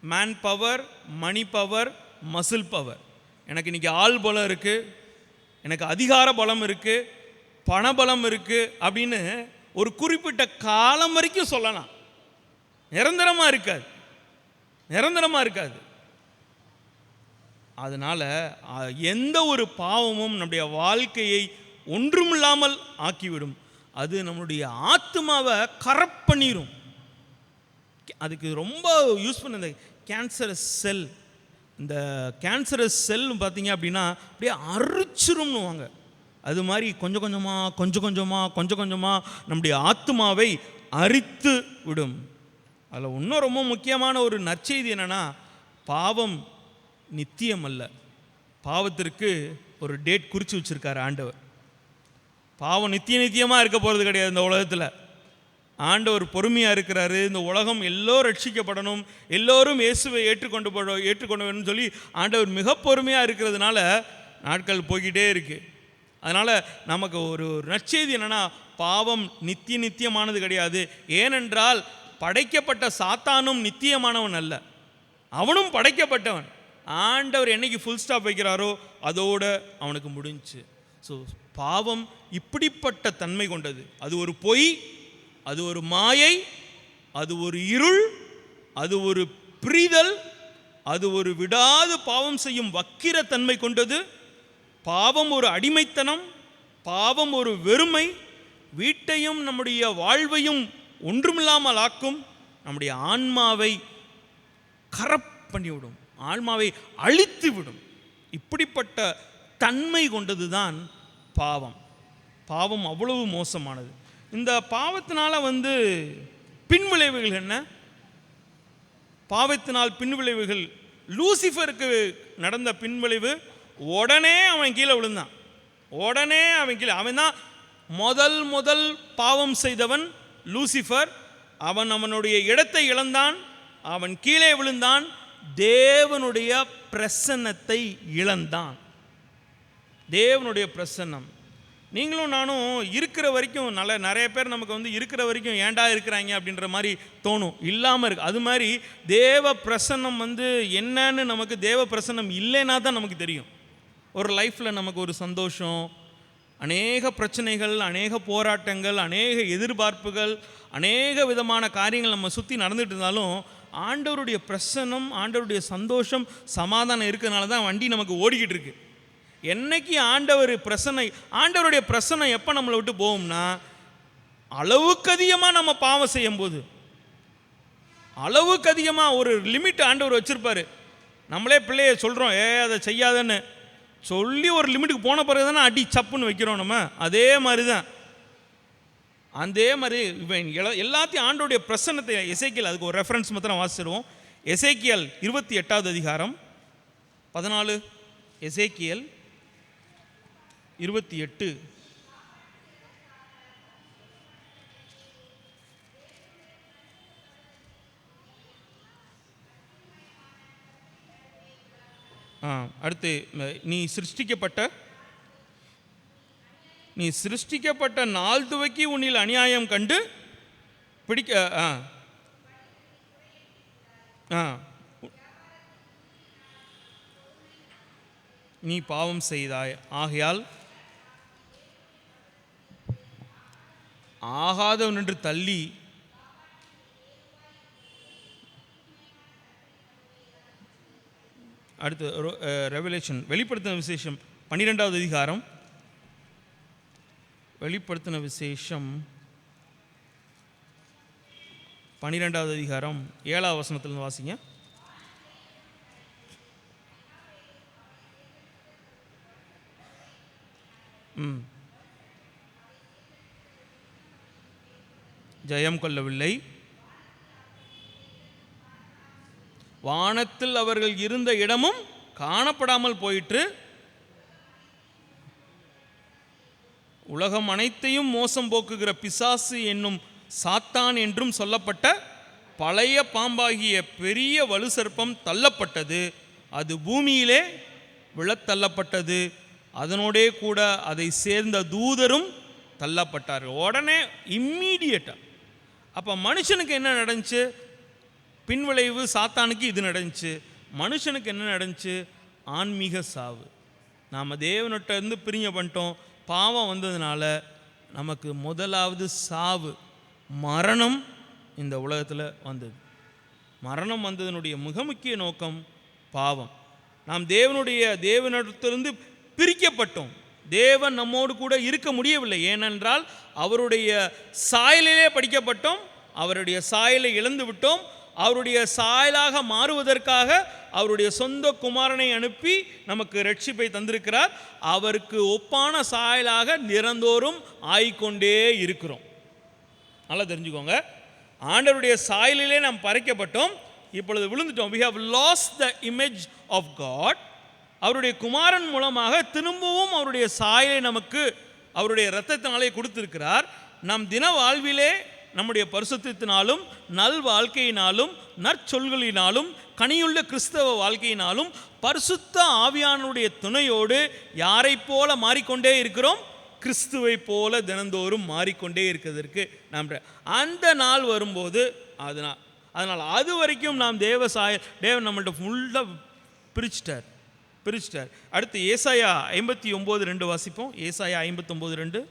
Speaker 1: Man power, money power, muscle power. எனக்கு இன்னைக்கு ஆள் பலம் இருக்குது, எனக்கு அதிகார பலம் இருக்குது, பணபலம் இருக்குது அப்படின்னு ஒரு குறிப்பிட்ட காலம் வரைக்கும் சொல்லலாம். நிரந்தரமாக இருக்காது, நிரந்தரமாக இருக்காது. அதனால் எந்த ஒரு பாவமும் நம்முடைய வாழ்க்கையை ஒன்றுமில்லாமல் ஆக்கிவிடும். அது நம்மளுடைய ஆத்மாவை கரப்ட் பண்ணிடும். அதுக்கு ரொம்ப யூஸ் பண்ண இந்த கேன்சரஸ் செல், இந்த கேன்சரஸ் செல் பார்த்தீங்க அப்படின்னா அப்படியே அரிச்சிரும்னுவாங்க. அது மாதிரி கொஞ்சம் கொஞ்சமாக நம்முடைய ஆத்மாவை அரித்து விடும். அதில் இன்னும் ரொம்ப முக்கியமான ஒரு நற்செய்தி என்னென்னா, பாவம் நித்தியம் அல்ல. பாவத்திற்கு ஒரு டேட் குறித்து வச்சுருக்காரு ஆண்டவர். பாவம் நித்தியமாக இருக்க போகிறது கிடையாது இந்த உலகத்தில். ஆண்டவர் பொறுமையாக இருக்கிறாரு. இந்த உலகம் எல்லோரும் ரட்சிக்கப்படணும், எல்லோரும் இயேசுவை ஏற்றுக்கொண்டு சொல்லி ஆண்டவர் மிக பொறுமையாக இருக்கிறதுனால நாட்கள் போய்கிட்டே இருக்குது. அதனால் நமக்கு ஒரு நற்செய்தி என்னென்னா, பாவம் நித்தியமானது கிடையாது. ஏனென்றால் படைக்கப்பட்ட சாத்தானும் நித்தியமானவன் அல்ல, அவனும் படைக்கப்பட்டவன். ஆண்டவர் என்னைக்கு ஃபுல் ஸ்டாப் வைக்கிறாரோ அதோட அவனுக்கு முடிஞ்சு. ஸோ பாவம் இப்படிப்பட்ட தன்மை கொண்டது. அது ஒரு பொய், அது ஒரு மாயை, அது ஒரு இருள், அது ஒரு பிரிதல், அது ஒரு விடாது பாவம் செய்யும் வக்கிர தன்மை கொண்டது. பாவம் ஒரு அடிமைத்தனம், பாவம் ஒரு வெறுமை, வீட்டையும் நம்முடைய வாழ்வையும் ஒன்றுமில்லாமல் ஆக்கும். நம்முடைய ஆன்மாவை கரப்ட் பண்ணிவிடும், ஆன்மாவை அழித்து விடும். இப்படிப்பட்ட தன்மை கொண்டது தான் பாவம். பாவம் அவ்வளவு மோசமானது. இந்த பாவத்தினால பின்விளைவுகள் என்ன? பாவத்தினால் பின்விளைவுகள், லூசிஃபருக்கு நடந்த பின்விளைவு, உடனே அவன் கீழே விழுந்தான். உடனே அவன் கீழே, அவன் தான் முதல் பாவம் செய்தவன் லூசிஃபர். அவனுடைய இடத்தை இழந்தான், அவன் கீழே விழுந்தான், தேவனுடைய பிரசன்னத்தை இழந்தான். தேவனுடைய பிரசன்னம். நீங்களும் நானும் இருக்கிற வரைக்கும் நிறைய பேர் நமக்கு இருக்கிற வரைக்கும் ஏண்டா இருக்கிறாங்க அப்படின்ற மாதிரி தோணும், இல்லாமல் இருக்கு. அது மாதிரி தேவ பிரசன்னம் என்னன்னு நமக்கு தேவ பிரசன்னம் இல்லைன்னா தான் நமக்கு தெரியும். ஒரு லைஃப்பில் நமக்கு ஒரு சந்தோஷம், அநேக பிரச்சனைகள், அநேக போராட்டங்கள், அநேக எதிர்பார்ப்புகள், அநேக விதமான காரியங்கள் நம்ம சுற்றி நடந்துட்டு இருந்தாலும் ஆண்டவருடைய பிரசன்னம், ஆண்டவருடைய சந்தோஷம், சமாதானம் இருக்கிறதுனால தான் வண்டி நமக்கு ஓடிக்கிட்டு இருக்கு. என்னைக்கு ஆண்டவருடைய பிரசன்னம் எப்போ நம்மளை விட்டு போகும்னா, அளவுக்கு அதிகமாக நம்ம பாவம் செய்யும் போது. அளவுக்கு அதிகமாக ஒரு லிமிட் ஆண்டவர் வச்சுருப்பார். நம்மளே பிள்ளைய சொல்கிறோம், அதை செய்யாதன்னு சொல்லி ஒரு லிமிட்டுக்கு போன பிறகு தானே அடி சப்புன்னு வைக்கிறோம் நம்ம. அதே மாதிரி தான், அதே மாதிரி இவன் எல்லாத்தையும் ஆண்டோடைய பிரசன்னத்தை, எசேக்கியல், அதுக்கு ஒரு ரெஃபரன்ஸ் மாத்திரம் வாசிச்சிடுவோம். எசேக்கியல் 28வது அதிகாரம் 14. எசேக்கியல் 28. அடுத்து, நீ சிருஷ்டிக்கப்பட்ட நாள் துவக்கி உன்னில் அநியாயம் கண்டு நீ பாவம் செய்தாய், ஆகையால் ஆகாதவன் என்று தள்ளி அடுத்து ரெவலேஷன், வெளிப்படுத்தின விசேஷம் 12வது அதிகாரம், வெளிப்படுத்தின விசேஷம் 12வது அதிகாரம் 7வது வசனத்திலிருந்து வாசிங்க. ஜெயம் கொள்ளவில்லை, வானத்தில் அவர்கள் இருந்த இடமும் காணப்படாமல் போயிற்று, உலகம் அனைத்தையும் மோசம் போக்குகிற பிசாசு என்னும் சாத்தான் என்றும் சொல்லப்பட்ட பழைய பாம்பாகிய பெரிய வலு சர்ப்பம் தள்ளப்பட்டது, அது பூமியிலே விழத்தள்ளப்பட்டது, அதனோடே கூட அதை சேர்ந்த தூதரும் தள்ளப்பட்டார்கள். உடனே இம்மீடியட்டாக. அப்போ மனுஷனுக்கு என்ன நடந்துச்சு? பின்விளைவு சாத்தானுக்கு இது நடந்துச்சு. மனுஷனுக்கு என்ன நடந்துச்சு? ஆன்மீக சாவு. நாம் தேவன்கிட்ட இருந்து பிரிஞ்ச பண்ணிட்டோம். பாவம் வந்ததுனால நமக்கு முதலாவது சாவு, மரணம் இந்த உலகத்தில் வந்தது. மரணம் வந்ததனுடைய மிக முக்கிய நோக்கம் பாவம். நாம் தேவனிடத்திலிருந்து பிரிக்கப்பட்டோம். தேவன் நம்மோடு கூட இருக்க முடியவில்லை. ஏனென்றால் அவருடைய சாயலிலே படிக்கப்பட்டோம், அவருடைய சாயலை இழந்து விட்டோம். அவருடைய சாயலாக மாறுவதற்காக அவருடைய சொந்த குமாரனை அனுப்பி நமக்கு ரட்சிப்பை தந்திருக்கிறார். அவருக்கு ஒப்பான சாயலாக நிரந்தோறும் ஆயிக்கொண்டே இருக்கிறோம். நல்லா தெரிஞ்சுக்கோங்க, ஆண்டவருடைய சாயலிலே நாம் பறைக்கப்பட்டோம், இப்பொழுது விழுந்துட்டோம். we have lost the image of God. அவருடைய குமாரன் மூலமாக திரும்பவும் அவருடைய சாயலை நமக்கு அவருடைய இரத்தத்தினாலே கொடுத்திருக்கிறார். நம் தின வாழ்விலே நம்முடைய பரிசுத்தத்தினாலும் நல் வாழ்க்கையினாலும் நற்சொல்களினாலும் கனியுள்ள கிறிஸ்தவ வாழ்க்கையினாலும் பரிசுத்த ஆவியானுடைய துணையோடு யாரை போல மாறிக்கொண்டே இருக்கிறோம்? கிறிஸ்துவை போல தினந்தோறும் மாறிக்கொண்டே இருக்கிறதற்கு நாம் அந்த நாள் வரும்போது அதனால் அது வரைக்கும் நாம் தேவன் நம்மள்ட்ட ஃபுல்லாக பிரிச்சிட்டார். அடுத்து ஏசாயா 59:2 வாசிப்போம். ஏசாயா 59:2.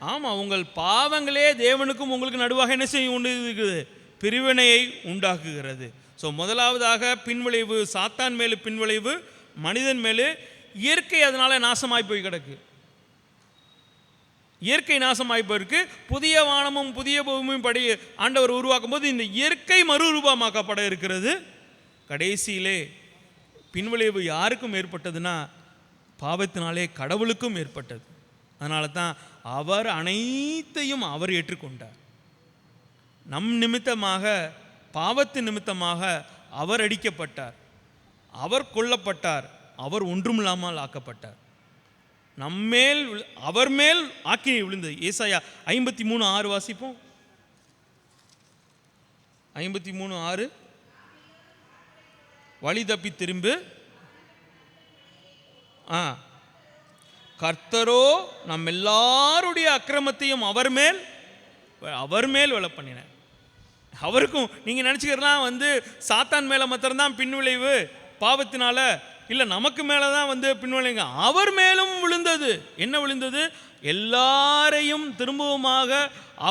Speaker 1: ஆமாம், உங்கள் பாவங்களே தேவனுக்கும் உங்களுக்கு நடுவாக என்ன செய்ய இருக்குது? பிரிவினையை உண்டாக்குகிறது. ஸோ முதலாவதாக பின்விளைவு, சாத்தான் மேலு பின்விளைவு, மனிதன் மேலு. இயற்கை அதனால் நாசமாய் போய் கிடக்கு. இயற்கை நாசமாய் போயிருக்கு. புதிய வானமும் புதிய பூமியும் படி ஆண்டவர் உருவாக்கும் போது இந்த இயற்கை மறுரூபமாக்கப்பட இருக்கிறது. கடைசியிலே பின்விளைவு யாருக்கும் ஏற்பட்டதுன்னா பாவத்தினாலே கடவுளுக்கும் ஏற்பட்டது. அதனால தான் அவர் அனைத்தையும் அவர் ஏற்றுக்கொண்டார். நம் நிமித்தமாக, பாவத்தின் நிமித்தமாக அவர் அடிக்கப்பட்டார், அவர் கொல்லப்பட்டார், அவர் ஒன்றுமில்லாமல் ஆக்கப்பட்டார். நம்மேல் அவர் மேல் ஆக்கினை விழுந்தது. ஏசாயா 53:6 வாசிப்போம். 53:6. வழி தப்பி திரும்பு, கர்த்தரோ நம் எல்லாருடைய அக்கிரமத்தையும் அவர் மேல் விழ பண்ணினார். அவருக்கும் நீங்கள் நினச்சிக்கிறலாம் சாத்தான் மேலே மாத்திரம்தான் பின்விளைவு பாவத்தினால, இல்லை நமக்கு மேலே தான் பின்விளைங்க. அவர் மேலும் விழுந்தது. என்ன விழுந்தது? எல்லாரையும் திரும்பவுமாக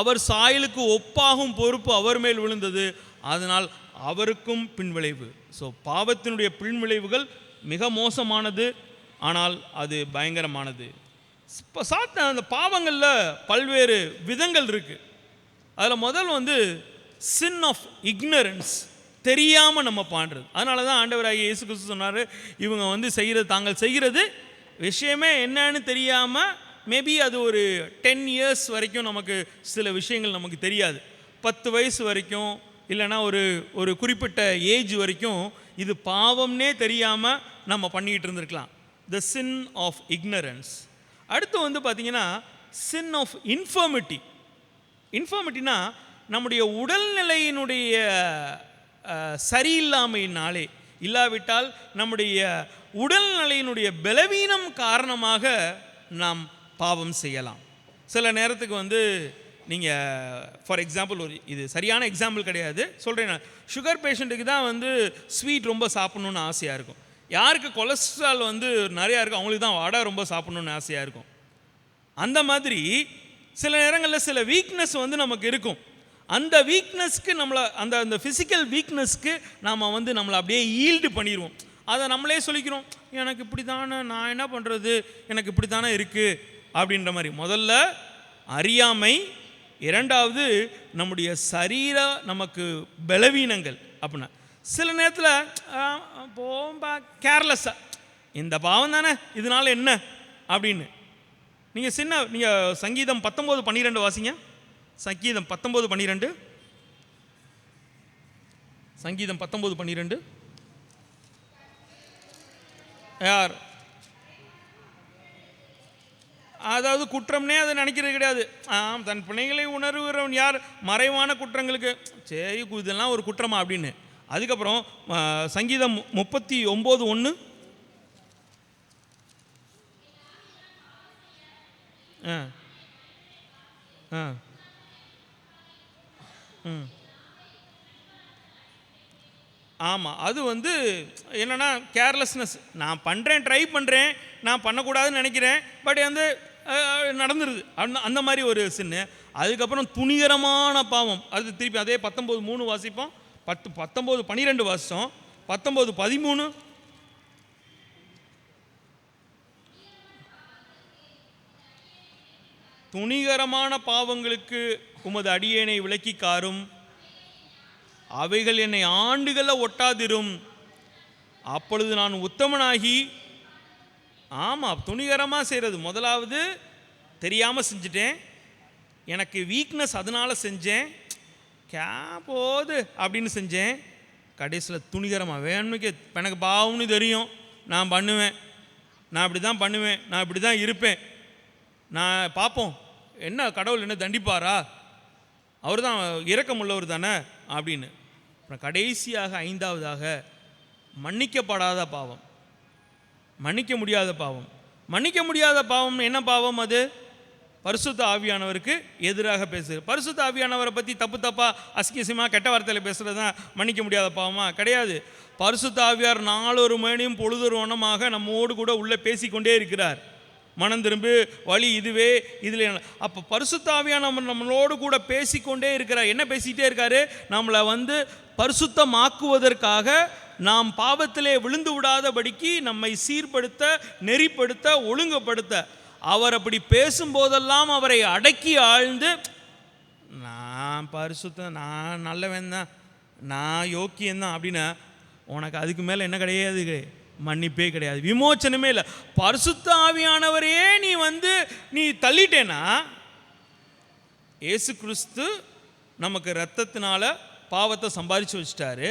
Speaker 1: அவர் சாயலுக்கு ஒப்பாகும் பொறுப்பு அவர் மேல் விழுந்தது. அதனால் அவருக்கும் பின்விளைவு. ஸோ பாவத்தினுடைய பின்விளைவுகள் மிக மோசமானது, ஆனால் அது பயங்கரமானது. இப்போ சாத்தான் அந்த பாவங்களில் பல்வேறு விதங்கள் இருக்குது. அதில் முதல் சின் ஆஃப் இக்னரன்ஸ், தெரியாமல் நம்ம பாடுறது. அதனால தான் ஆண்டவராகிய இயேசு கிறிஸ்து சொன்னார், இவங்க தாங்கள் செய்கிறது விஷயமே என்னன்னு தெரியாமல், மேபி அது ஒரு 10 years வரைக்கும் நமக்கு சில விஷயங்கள் நமக்கு தெரியாது. 10 வயசு வரைக்கும், இல்லைனா ஒரு குறிப்பிட்ட ஏஜ் வரைக்கும் இது பாவம்னே தெரியாமல் நம்ம பண்ணிக்கிட்டு இருந்திருக்கலாம். த சின் ஆஃப் இக்னரன்ஸ். அடுத்து பார்த்தீங்கன்னா சின் ஆஃப் இன்ஃபர்மிட்டி. இன்ஃபர்மிட்டினா நம்முடைய உடல்நிலையினுடைய சரியில்லாமையினாலே, இல்லாவிட்டால் நம்முடைய உடல்நிலையினுடைய பலவீனம் காரணமாக நாம் பாவம் செய்யலாம். சில நேரத்துக்கு நீங்கள் ஃபார் எக்ஸாம்பிள், இது சரியான எக்ஸாம்பிள் கிடையாது சொல்கிறேன். சுகர் பேஷண்ட்டுக்கு தான் ஸ்வீட் ரொம்ப சாப்பிட்ணுன்னு ஆசையாக இருக்கும். யாருக்கு கொலஸ்ட்ரால் நிறையா இருக்கும் அவங்களுக்கு தான் வடை ரொம்ப சாப்பிட்ணுன்னு ஆசையாக இருக்கும். அந்த மாதிரி சில நேரங்களில் சில வீக்னஸ் நமக்கு இருக்கும். அந்த வீக்னஸ்க்கு அந்த ஃபிசிக்கல் வீக்னஸ்க்கு நாம் நம்மளை அப்படியே ஈல்டு பண்ணிடுவோம். அதை நம்மளே சொல்லிக்கிறோம், எனக்கு இப்படி தானே, நான் என்ன பண்ணுறது, எனக்கு இப்படி தானே இருக்குது அப்படின்ற மாதிரி. முதல்ல அறியாமை, இரண்டாவது நம்முடைய சரீர நமக்கு பலவீனங்கள். அப்படின்னா சில நேரத்தில் போம்பா கேர்லெஸ்ஸாக, இந்த பாவம் தானே இதனால் என்ன அப்படின்னு நீங்கள் சங்கீதம் 19:12 வாசிங்க. சங்கீதம் 19:12. சங்கீதம் 19:12. யார்? அதாவது குற்றம்னே அதை நினைக்கிறது கிடையாது. தன் பிள்ளைகளை உணர்கிறவன் யார்? மறைவான குற்றங்களுக்கு சரி இதெல்லாம் ஒரு குற்றமா அப்படின்னு. அதுக்கப்புறம் சங்கீதம் 39:1 ஆமாம், அது வந்து என்னென்னா கேர்லெஸ்னஸ். நான் பண்ணுறேன், ட்ரை பண்ணுறேன், நான் பண்ணக்கூடாதுன்னு நினைக்கிறேன், பட் வந்து நடந்துருது. அந்த மாதிரி ஒரு சின்ன. அதுக்கப்புறம் துணிகரமான பாவம், அது திருப்பி அதே 19:3 வாசிப்போம். 19:12 வாசித்தோம். 19:13 துணிகரமான பாவங்களுக்கு உமது அடியேனை விலக்கி காரும், அவைகள் என்னை ஆண்டுகளை ஒட்டாதிரும், அப்பொழுது நான் உத்தமனாகி. ஆமாம், துணிகரமாக செய்கிறது. முதலாவது தெரியாமல் செஞ்சுட்டேன், எனக்கு வீக்னஸ் அதனால் செஞ்சேன், போது அப்படின்னு செஞ்சேன். கடைசியில் துணிகரமாக வேணும்னுக்கு எனக்கு பாவம்னு தெரியும், நான் பண்ணுவேன், நான் இப்படி தான் பண்ணுவேன், நான் இப்படி தான் இருப்பேன், நான் பார்ப்போம் என்ன கடவுள் என்ன தண்டிப்பாரா, அவர் தான் இரக்கமுள்ளவர் தானே அப்படின்னு. அப்புறம் கடைசியாக 5வதாக மன்னிக்கப்படாத பாவம், மன்னிக்க முடியாத பாவம். மன்னிக்க முடியாத பாவம் என்ன பாவம்? அது பரிசுத்த ஆவியானவருக்கு எதிராக பேசுகிறது. பரிசுத்த ஆவியானவரை பற்றி தப்பாக அசிங்கசியமாக கெட்ட வார்த்தையில் பேசுகிறது தான் மன்னிக்க முடியாத பாவமா? கிடையாது. பரிசுத்த ஆவியார் 4 மணியும் பொழுதொரு வண்ணமாக நம்மோடு கூட உள்ளே பேசிக்கொண்டே இருக்கிறார். மனம் திரும்பு, வழி இதுவே, இதில். அப்போ பரிசுத்த ஆவியானவர் நம்மளோடு கூட பேசிக்கொண்டே இருக்கிறார். என்ன பேசிக்கிட்டே இருக்காரு? நம்மளை வந்து பரிசுத்தமாக்குவதற்காக, நாம் பாவத்திலே விழுந்து விடாதபடிக்கு நம்மை சீர்படுத்த, நெறிப்படுத்த, ஒழுங்குபடுத்த. அவர் அப்படி பேசும்போதெல்லாம் அவரை அடக்கி ஆழ்ந்து, நான் பரிசுத்தம், நான் நல்லவன் தான், நான் யோக்கியந்தான் அப்படின்னா உனக்கு அதுக்கு மேலே என்ன கிடையாது? மன்னிப்பே கிடையாது, விமோச்சனமே இல்லை. பரிசுத்த ஆவியானவரையே நீ தள்ளிட்டேன்னா, இயேசு கிறிஸ்து நமக்கு இரத்தத்தினால பாவத்தை சம்பாதிச்சு வச்சிட்டாரு.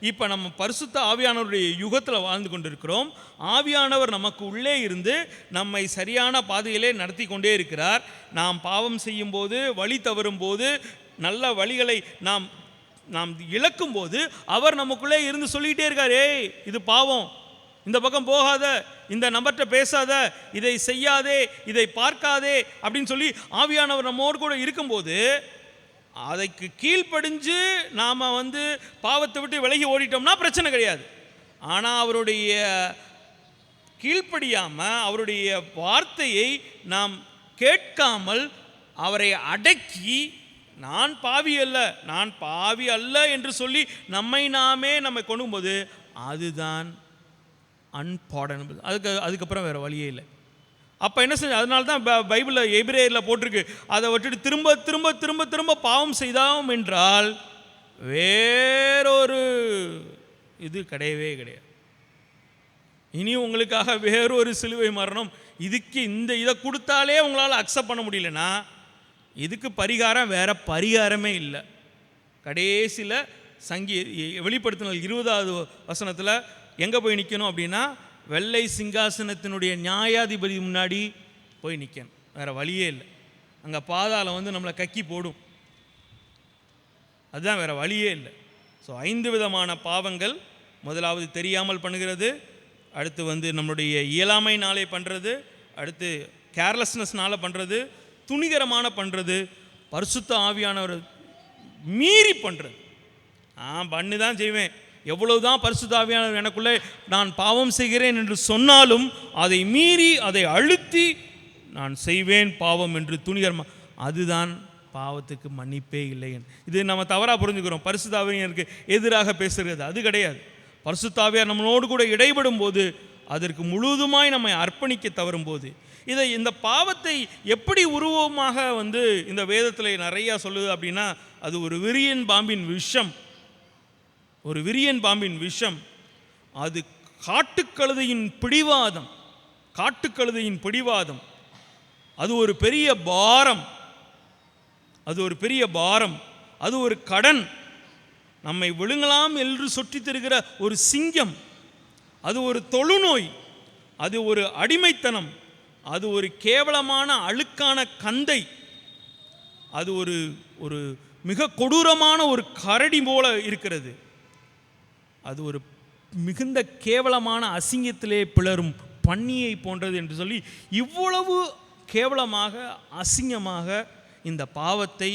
Speaker 1: இப்போ நம்ம பரிசுத்த ஆவியானவருடைய யுகத்தில் வாழ்ந்து கொண்டிருக்கிறோம். ஆவியானவர் நமக்கு உள்ளே இருந்து நம்மை சரியான பாதையிலே நடத்தி கொண்டே இருக்கிறார். நாம் பாவம் செய்யும் போது, வழி தவறும் போது, நல்ல வழிகளை நாம் இழக்கும் போது அவர் நமக்குள்ளே இருந்து சொல்லிகிட்டே இருக்கார், ஏய் இது பாவம், இந்த பக்கம் போகாத, இந்த நம்பர்கிட்ட பேசாத, இதை செய்யாதே, இதை பார்க்காதே அப்படின்னு சொல்லி ஆவியானவர் நம்மோடு கூட இருக்கும்போது, அதைக்கு கீழ்ப்படிஞ்சு நாம் பாவத்தை விட்டு விலகி ஓடிட்டோம்னா பிரச்சனை கிடையாது. ஆனால் அவருடைய கீழ்ப்படியாமல், அவருடைய வார்த்தையை நாம் கேட்காமல், அவரை அடக்கி, நான் பாவி அல்ல, நான் பாவி அல்ல என்று சொல்லி நம்மை கொண்டு போது, அதுதான் அன்பார்டனபிள். அதுக்கப்புறம் வேறு வழியே இல்லை. அப்போ என்ன செஞ்ச? அதனால தான் பைபிளில் எபிரேயரில் போட்டிருக்கு, அதை விட்டுட்டு திரும்ப திரும்ப திரும்ப திரும்ப பாவம் செய்தோம் என்றால் வேறொரு இது கிடையவே கிடையாது. இனி உங்களுக்காக வேறொரு சிலுவை மரணம், இதுக்கு இதை கொடுத்தாலே உங்களால் அக்செப்ட் பண்ண முடியலன்னா, இதுக்கு பரிகாரம் வேற பரிகாரமே இல்லை. கடைசியில் வெளிப்படுத்தின 20வது வசனத்தில் எங்கே போய் நிற்கணும் அப்படின்னா, வெள்ளை சிங்காசனத்தினுடைய நியாயாதிபதி முன்னாடி போய் நிற்கணும். வேறு வழியே இல்லை. அங்கே பாதாளம் நம்மளை கக்கி போடும். அதுதான், வேறு வழியே இல்லை. ஸோ 5 விதமான பாவங்கள். முதலாவது தெரியாமல் பண்ணுகிறது, அடுத்து நம்மளுடைய இயலாமைனாலே பண்ணுறது, அடுத்து கேர்லெஸ்னஸ்னால் பண்ணுறது, துணிகரமான பண்ணுறது, பரிசுத்த ஆவியானவர் மீறி பண்ணுறது. பண்ணு தான் செய்வேன், எவ்வளவுதான் பரிசுத்த ஆவியானவர் எனக்குள்ளே நான் பாவம் செய்கிறேன் என்று சொன்னாலும் அதை மீறி, அதை அழுத்தி நான் செய்வேன் பாவம் என்று துணிகரமாக, அதுதான் பாவத்துக்கு மன்னிப்பே இல்லை. இது நம்ம தவறாக புரிஞ்சுக்கிறோம். பரிசுத்த ஆவியானவருக்கு எதிராக பேசுகிறது அது கிடையாது. பரிசுத்த ஆவியார் நம்மளோடு கூட இடைபடும் போது, அதற்கு முழுவதுமாய் நம்மை அர்ப்பணிக்க தவறும் போது, இந்த பாவத்தை எப்படி உருவமாக இந்த வேதத்தில் நிறையா சொல்லுது அப்படின்னா, அது ஒரு விரியன் பாம்பின் விஷம். ஒரு விரியன் பாம்பின் விஷம். அது காட்டுக்கழுதையின் பிடிவாதம். காட்டுக்கழுதையின் பிடிவாதம் அது ஒரு பெரிய பாரம். அது ஒரு பெரிய பாரம். அது ஒரு கடன். நம்மை விழுங்கலாம் என்று சொற்றி தருகிற ஒரு சிங்கம். அது ஒரு தொழுநோய். அது ஒரு அடிமைத்தனம். அது ஒரு கேவலமான அழுக்கான கந்தை, அது ஒரு ஒரு மிக கொடூரமான ஒரு கரடி போல இருக்கிறது. அது ஒரு மிகுந்த கேவலமான அசிங்கத்திலே பிளரும் பன்னியை போன்றது என்று சொல்லி இவ்வளவு கேவலமாக அசிங்கமாக இந்த பாவத்தை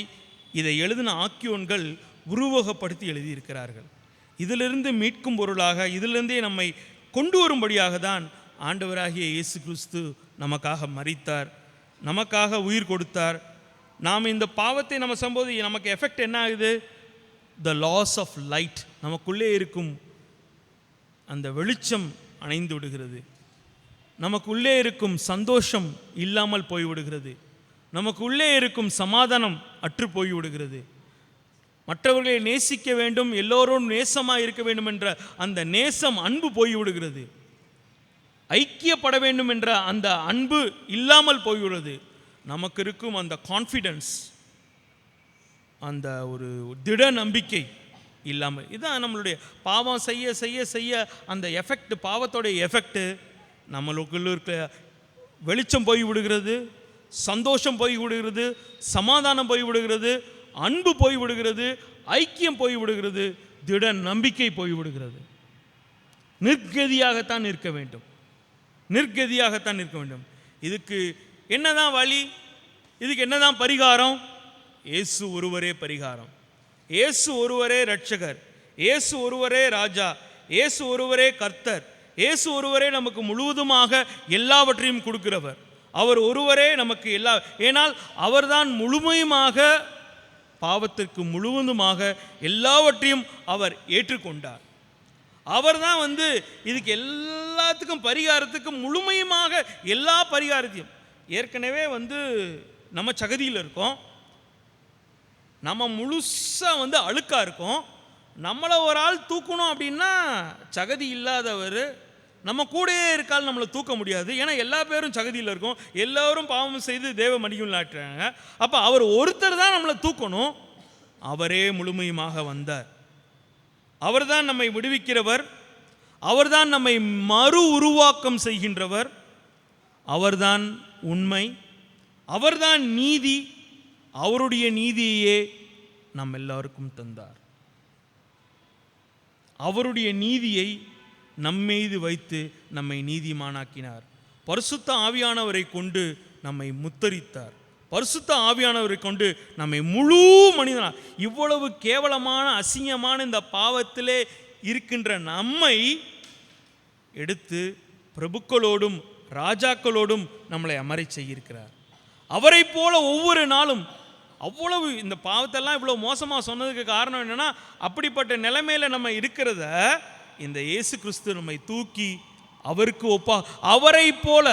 Speaker 1: இதை எழுதின ஆக்கியோன்கள் உருவகப்படுத்தி எழுதியிருக்கிறார்கள். இதிலிருந்து மீட்கும் பொருளாக, இதிலிருந்தே நம்மை கொண்டு வரும்படியாக தான் ஆண்டவராகிய இயேசு கிறிஸ்து நமக்காக மரித்தார், நமக்காக உயிர் கொடுத்தார். நாம் இந்த பாவத்தை நம்ம சம்போது நமக்கு எஃபெக்ட் என்ன ஆகுது? த லாஸ் ஆஃப் லைட், நமக்குள்ளே இருக்கும் அந்த வெளிச்சம் அணைந்து விடுகிறது, நமக்குள்ளே இருக்கும் சந்தோஷம் இல்லாமல் போய்விடுகிறது, நமக்குள்ளே இருக்கும் சமாதானம் அற்று போய்விடுகிறது. மற்றவர்களை நேசிக்க வேண்டும், எல்லோரும் நேசமாக இருக்க வேண்டும் என்ற அந்த நேசம், அன்பு போய்விடுகிறது. ஐக்கியப்பட வேண்டும் என்ற அந்த அன்பு இல்லாமல் போய்விடுகிறது. நமக்கு இருக்கும் அந்த கான்ஃபிடன்ஸ், அந்த ஒரு திட நம்பிக்கை இல்லாமல், இதுதான் நம்மளுடைய பாவம் செய்ய செய்ய செய்ய அந்த எஃபெக்ட், பாவத்தோடைய எஃபெக்ட் நம்மளுக்குள்ள இருக்க வெளிச்சம் போய் விடுகிறது, சந்தோஷம் போய் விடுகிறது, சமாதானம் போய் விடுகிறது, அன்பு போய் விடுகிறது, ஐக்கியம் போய் விடுகிறது, திட நம்பிக்கை போய் விடுகிறது. நிர்கதியாகத்தான் இருக்க வேண்டும், நிர்கதியாகத்தான் இருக்க வேண்டும். இதுக்கு என்னதான் வழி? இதுக்கு என்னதான் பரிகாரம்? இயேசு ஒருவரே பரிகாரம், இயேசு ஒருவரே இரட்சகர், இயேசு ஒருவரே ராஜா, இயேசு ஒருவரே கர்த்தர், இயேசு ஒருவரே நமக்கு முழுவதுமாக எல்லாவற்றையும் கொடுக்கிறவர். அவர் ஒருவரே நமக்கு ஏனால் அவர்தான் முழுமையுமாக பாவத்திற்கு முழுவதுமாக எல்லாவற்றையும் அவர் ஏற்றுக்கொண்டார். அவர் தான் இதுக்கு எல்லாத்துக்கும் பரிகாரத்துக்கும் முழுமையுமாக எல்லா பரிகாரத்தையும், ஏற்கனவே நம்ம சகதியில் இருக்கோம், நம்ம முழுசாக அழுக்கா இருக்கோம். நம்மளை ஒரு ஆள் தூக்கணும் அப்படின்னா சகதி இல்லாதவர் நம்ம கூடயே இருக்கால் நம்மளை தூக்க முடியாது. ஏன்னா எல்லா பேரும் சகதியில் இருக்கோம், எல்லோரும் பாவம் செய்து தேவ மடியும் நாட்டுறாங்க. அப்போ அவர் ஒருத்தர் தான் நம்மளை தூக்கணும். அவரே முழுமையுமாக வந்தார். அவர்தான் நம்மை விடுவிக்கிறவர், அவர்தான் நம்மை மறு உருவாக்கம் செய்கின்றவர், அவர்தான் உண்மை, அவர்தான் நீதி. அவருடைய நீதியையே நம் எல்லாருக்கும் தந்தார். அவருடைய நீதியை நம்மீது வைத்து நம்மை நீதிமானாக்கினார். பரிசுத்த ஆவியானவரை கொண்டு நம்மை முத்தரித்தார். பரிசுத்த ஆவியானவரை கொண்டு நம்மை முழு மனிதனாக, இவ்வளவு கேவலமான அசிங்கமான இந்த பாவத்திலே இருக்கின்ற நம்மை எடுத்து பிரபுக்களோடும் ராஜாக்களோடும் நம்மளை அமரை செய்திருக்கிறார். அவரை போல ஒவ்வொரு நாளும் அவ்வளவு இந்த பாவத்தெல்லாம் இவ்வளோ மோசமாக சொன்னதுக்கு காரணம் என்னென்னா, அப்படிப்பட்ட நிலைமையில் நம்ம இருக்கிறத இந்த இயேசு கிறிஸ்து நம்மை தூக்கி அவருக்கு அவரை போல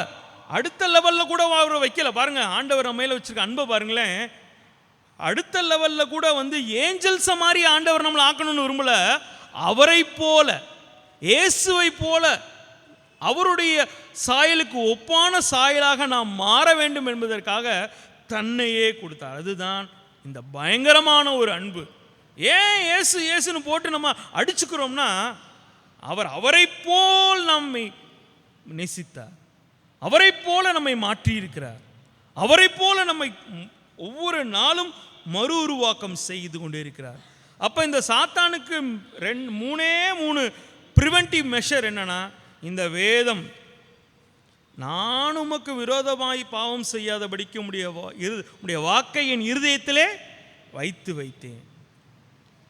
Speaker 1: அடுத்த லெவலில் கூட அவரை வைக்கல. பாருங்க, ஆண்டவர் நம்ம மேலே வச்சிருக்க அன்பை பாருங்களேன். அடுத்த லெவலில் கூட ஏஞ்சல்ஸை மாதிரி ஆண்டவர் நம்மளை ஆக்கணும்னு விரும்பல. அவரை போல, இயேசுவை போல, அவருடைய சாயலுக்கு ஒப்பான சாயலாக நாம் மாற வேண்டும் என்பதற்காக தன்னையே கொடுத்தார். அதுதான் இந்த பயங்கரமான ஒரு அன்பு. ஏன் இயேசு இயேசுன்னு போட்டு நம்ம அடிச்சுக்கிறோம்னா, அவர் அவரை போல் நம்மை நேசித்தார், அவரை போல நம்மை மாற்றியிருக்கிறார், அவரை போல நம்மை ஒவ்வொரு நாளும் மறு உருவாக்கம் செய்து கொண்டே இருக்கிறார். அப்போ இந்த சாத்தானுக்கு மூணு ப்ரிவென்டிவ் மெஷர் என்னன்னா, இந்த வேதம், நான் உமக்கு விரோதமாய் பாவம் செய்யாதபடிக்கு உடைய வாக்கை என் இருதயத்திலே வைத்து வைத்தேன்.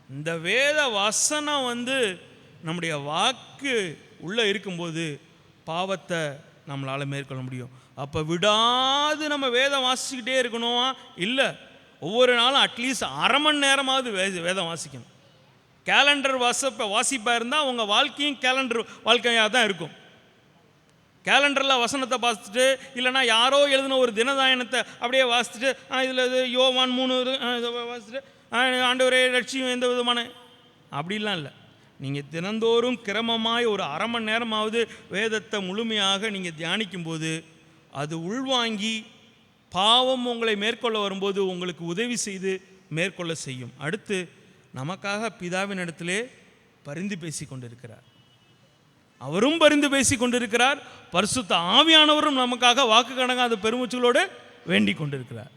Speaker 1: இந்த வேத வசனம் நம்முடைய வாக்கு உள்ளே இருக்கும்போது பாவத்தை நம்மளால் மேற்கொள்ள முடியும். அப்போ விடாது நம்ம வேதம் வாசிச்சுக்கிட்டே இருக்கணுமா? இல்லை, ஒவ்வொரு நாளும் அட்லீஸ்ட் அரை மணி நேரமாவது வேதம் வாசிக்கணும். கேலண்டர் வாசிப்பாக இருந்தால் உங்கள் வாழ்க்கையும் கேலண்டர் வாழ்க்கையாக தான் இருக்கும். கேலண்டரில் வசனத்தை பார்த்துட்டு, இல்லைனா யாரோ எழுதின ஒரு தினதாயனத்தை அப்படியே வாசிச்சுட்டு, இதில் இது யோவான் 3 வாசிச்சுட்டு ஆண்டவரே ரட்சியும் எந்த விதமான அப்படிலாம் இல்லை. நீங்கள் தினந்தோறும் கிரமமாய் ஒரு அரை மணி நேரமாவது வேதத்தை முழுமையாக நீங்கள் தியானிக்கும்போது அது உள்வாங்கி பாவம் உங்களை மேற்கொள்ள வரும்போது உங்களுக்கு உதவி செய்து மேற்கொள்ள செய்யும். அடுத்து நமக்காக பிதாவின் இடத்திலே பரிந்து பேசி கொண்டிருக்கிறார். அவரும் பரிந்து பேசி கொண்டிருக்கிறார். பரிசுத்த ஆவியானவரும் நமக்காக வாக்கு கணக்காத பெருமூச்சுகளோடு வேண்டிக் கொண்டிருக்கிறார்.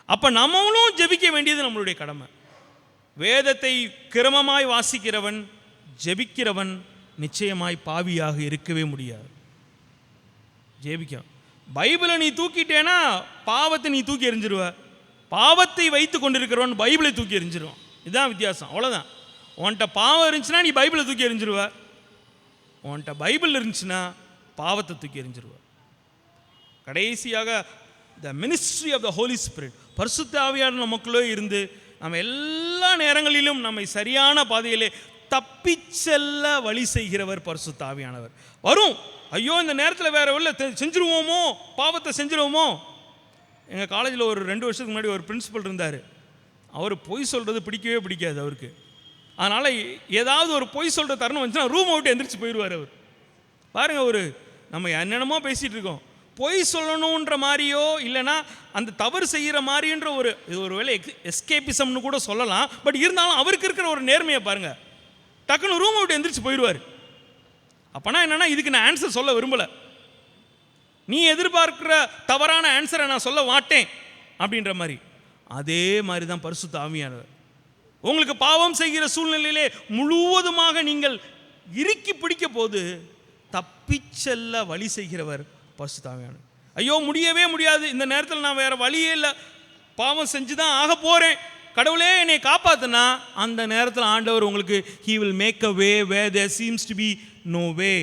Speaker 1: அப்போ நம்மளும் ஜெபிக்க வேண்டியது நம்மளுடைய கடமை. வேதத்தை கிரமமாய் வாசிக்கிறவன், ஜெபிக்கிறவன் நிச்சயமாய் பாவியாக இருக்கவே முடியாது. ஜெபிக்க பைபிளை நீ தூக்கிட்டேன்னா பாவத்தை நீ தூக்கி எறிஞ்சிருவ. பாவத்தை வைத்து கொண்டிருக்கிறவன் பைபிளை தூக்கி எறிஞ்சிருவான். இதுதான் வித்தியாசம், அவ்வளோதான். உன்கிட்ட பாவம் இருந்துச்சுன்னா நீ பைபிளை தூக்கி எறிஞ்சிருவ. உன்கிட்ட பைபிள் இருந்துச்சுன்னா பாவத்தை தூக்கி எறிஞ்சிருவ. கடைசியாக the ministry of the holy spirit, பரிசுத்த ஆவியானவர் நமக்குள்ளே இருந்து நம்ம எல்லா நேரங்களிலும் நம்மை சரியான பாதையிலே தப்பிச்செல்ல வழி செய்கிறவர் பரிசுத்த ஆவியானவர். வரும், ஐயோ இந்த நேரத்தில் வேற உள்ள செஞ்சுருவோமோ, பாவத்தை செஞ்சுருவோமோ. எங்கள் காலேஜில் ஒரு 2 வருஷத்துக்கு முன்னாடி ஒரு பிரின்சிபல் இருந்தார். அவர் பொய் சொல்கிறது பிடிக்கவே பிடிக்காது அவருக்கு. அதனால் ஏதாவது ஒரு பொய் சொல்கிற தருணம் வந்துச்சுன்னா ரூம் விட்டு எந்திரிச்சு போயிடுவார் அவர். பாருங்கள், ஒரு நம்ம என்னென்னமோ பேசிகிட்டு இருக்கோம், பொய் சொல்லணுன்ற மாதிரியோ இல்லைனா அந்த தவறு செய்கிற மாதிரின்ற ஒரு வேளை எஸ்கேபிசம்னு கூட சொல்லலாம். பட் இருந்தாலும் அவருக்கு இருக்கிற ஒரு நேர்மையை பாருங்கள், டக்குன்னு ரூம் விட்டு எந்திரிச்சு போயிடுவார். அப்போனா என்னென்னா, இதுக்கு நான் ஆன்சர் சொல்ல விரும்பலை, நீ எதிர்பார்க்கிற தவறான ஆன்சரை நான் சொல்ல மாட்டேன் அப்படின்ற மாதிரி. அதே மாதிரி தான் பரிசுத்த ஆவியானவர். உங்களுக்கு பாவம் செய்கிற சூழ்நிலையிலே முழுவதுமாக நீங்கள் இறுக்கி பிடிக்க போது தப்பிச்செல்ல வழி செய்கிறவர் பரிசுத்த ஆவியானவர். ஐயோ முடியவே முடியாது, இந்த நேரத்தில் நான் வேற வழியே இல்லை, பாவம் செஞ்சு தான் ஆக போகிறேன், கடவுளே என்னை காப்பாத்துனா, அந்த நேரத்தில் ஆண்டவர் உங்களுக்கு he will make a way where there seems to be no way.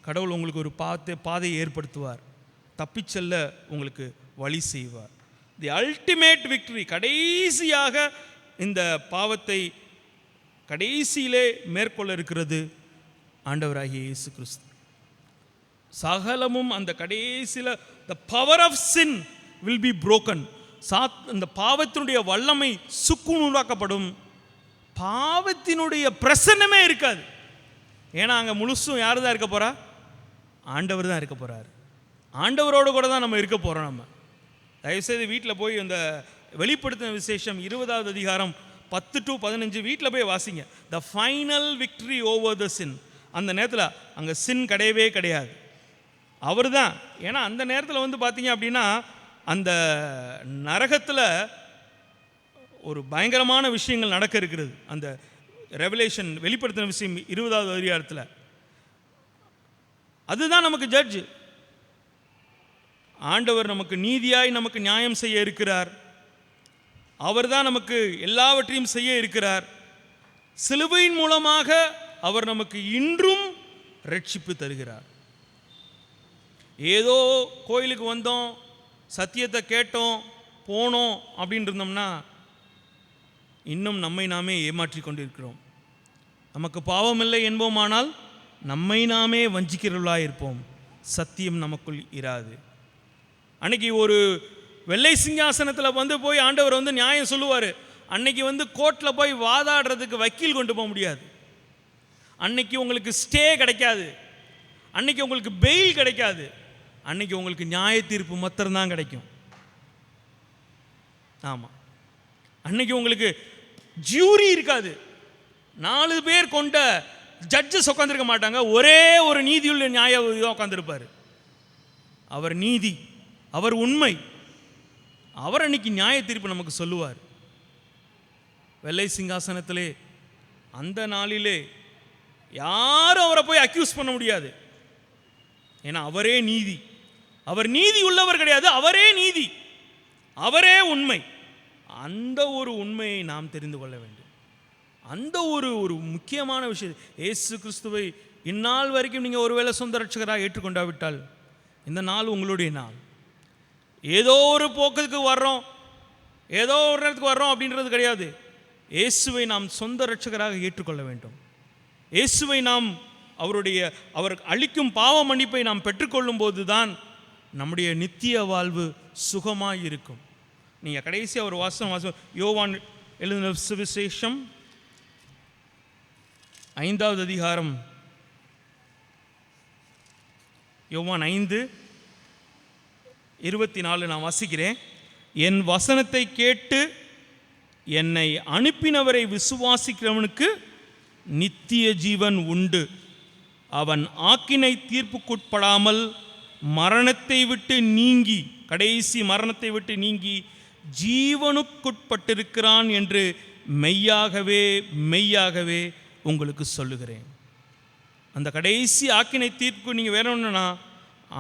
Speaker 1: கடவுள் உங்களுக்கு ஒரு பாதையை ஏற்படுத்துவார், தப்பிச்செல்ல உங்களுக்கு வழி செய்வார். தி அல்டிமேட் விக்டரி, கடைசியாக இந்த பாவத்தை கடைசியிலே மேற்கொள்ள இருக்கிறது ஆண்டவராகிய இயேசு கிறிஸ்து. சகலமும் அந்த கடைசியில் the power of sin will be broken. அந்த பாவத்தினுடைய வல்லமை சுக்குநூறாக்கப்படும். பாவத்தினுடைய பிரசன்னமே இருக்காது. ஏன்னா அங்கே முழுசும் யார் தான் இருக்க போகிறா? ஆண்டவர் தான் இருக்க போகிறார். ஆண்டவரோடு கூட தான் நம்ம இருக்க போகிறோம். நம்ம தயவுசெய்து வீட்டில் போய் இந்த வெளிப்படுத்தின விசேஷம் 20வது அதிகாரம் 10 to 15 வீட்டில் போய் வாசிங்க. The final victory over the sin. அந்த நேரத்தில் அங்கே சின் கிடையவே கிடையாது, அவர் தான். ஏன்னா அந்த நேரத்தில் வந்து பார்த்தீங்க அப்படின்னா அந்த நரகத்தில் ஒரு பயங்கரமான விஷயங்கள் நடக்க இருக்கிறது. அந்த ரெவலேஷன் வெளிப்படுத்தின விஷயம் 20வது அதிகாரத்தில் அதுதான் நமக்கு ஜட்ஜ். ஆண்டவர் நமக்கு நீதியாய் நமக்கு நியாயம் செய்ய இருக்கிறார். அவர் தான் நமக்கு எல்லாவற்றையும் செய்ய இருக்கிறார். சிலுவையின் மூலமாக அவர் நமக்கு இன்றும் ரட்சிப்பு தருகிறார். ஏதோ கோயிலுக்கு வந்தோம், சத்தியத்தை கேட்டோம், போனோம் அப்படின்னு இருந்தோம்னா இன்னும் நம்மை நாமே ஏமாற்றி கொண்டிருக்கிறோம். நமக்கு பாவம் இல்லை என்போமானால் நம்மை நாமே வஞ்சிக்கிறவர்களாக இருப்போம். சத்தியம் நமக்குள் இராது. அன்னைக்கு ஒரு வெள்ளை சிங்காசனத்தில் வந்து போய் ஆண்டவர் வந்து நியாயம் சொல்லுவார். அன்னைக்கு வந்து கோர்ட்டில் போய் வாதாடுறதுக்கு வக்கீல் கொண்டு போக முடியாது. அன்னைக்கு உங்களுக்கு ஸ்டே கிடைக்காது, அன்னைக்கு உங்களுக்கு பெயில் கிடைக்காது, அன்னைக்கு உங்களுக்கு நியாய தீர்ப்பு மாத்திரம்தான் கிடைக்கும். ஆமாம், அன்னைக்கு உங்களுக்கு ஜூரி இருக்காது. 4 பேர் கொண்ட ஜட்ஜஸ் உட்காந்துருக்க மாட்டாங்க. ஒரே ஒரு நீதியுள்ள நியாய உட்காந்துருப்பார். அவர் நீதி, அவர் உண்மை, அவர் அன்னைக்கு நியாய தீர்ப்பு நமக்கு சொல்லுவார். வெள்ளை சிங்காசனத்திலே அந்த நாளிலே யாரும் அவரை போய் அக்யூஸ் பண்ண முடியாது. ஏன்னா அவரே நீதி. அவர் நீதி உள்ளவர் கிடையாது, அவரே நீதி, அவரே உண்மை. அந்த ஒரு உண்மையை நாம் தெரிந்து கொள்ள வேண்டும். அந்த ஒரு முக்கியமான விஷயம், இயேசு கிறிஸ்துவை இந்நாள் வரைக்கும் நீங்கள் ஒருவேளை சொந்த ரட்சகராக ஏற்றுக்கொண்டாவிட்டால் இந்த நாள் உங்களுடைய நாள். ஏதோ ஒரு போக்குக்கு வர்றோம், ஏதோ ஒரு நேரத்துக்கு வர்றோம் அப்படின்றது கிடையாது. இயேசுவை நாம் சொந்த ரட்சகராக ஏற்றுக்கொள்ள வேண்டும். இயேசுவை நாம் அவர் அளிக்கும் பாவ மன்னிப்பை நாம் பெற்றுக்கொள்ளும் போது தான் நம்முடைய நித்திய வாழ்வு சுகமாக இருக்கும். நீங்கள் கடைசியாக ஒரு வாசம் யோவான் எழுதின சுவிசேஷம் 5வது அதிகாரம், யோவான் 5:24 நான் வாசிக்கிறேன். என் வசனத்தை கேட்டு என்னை அனுப்பினவரை விசுவாசிக்கிறவனுக்கு நித்திய ஜீவன் உண்டு. அவன் ஆக்கினை தீர்ப்புக்குட்படாமல் மரணத்தை விட்டு நீங்கி, கடைசி மரணத்தை விட்டு நீங்கி ஜீவனுக்குட்பட்டிருக்கிறான் என்று மெய்யாகவே மெய்யாகவே உங்களுக்கு சொல்லுகிறேன். அந்த கடைசி ஆக்கினை தீர்ப்பு நீங்கள் வேற ஒன்றுனா,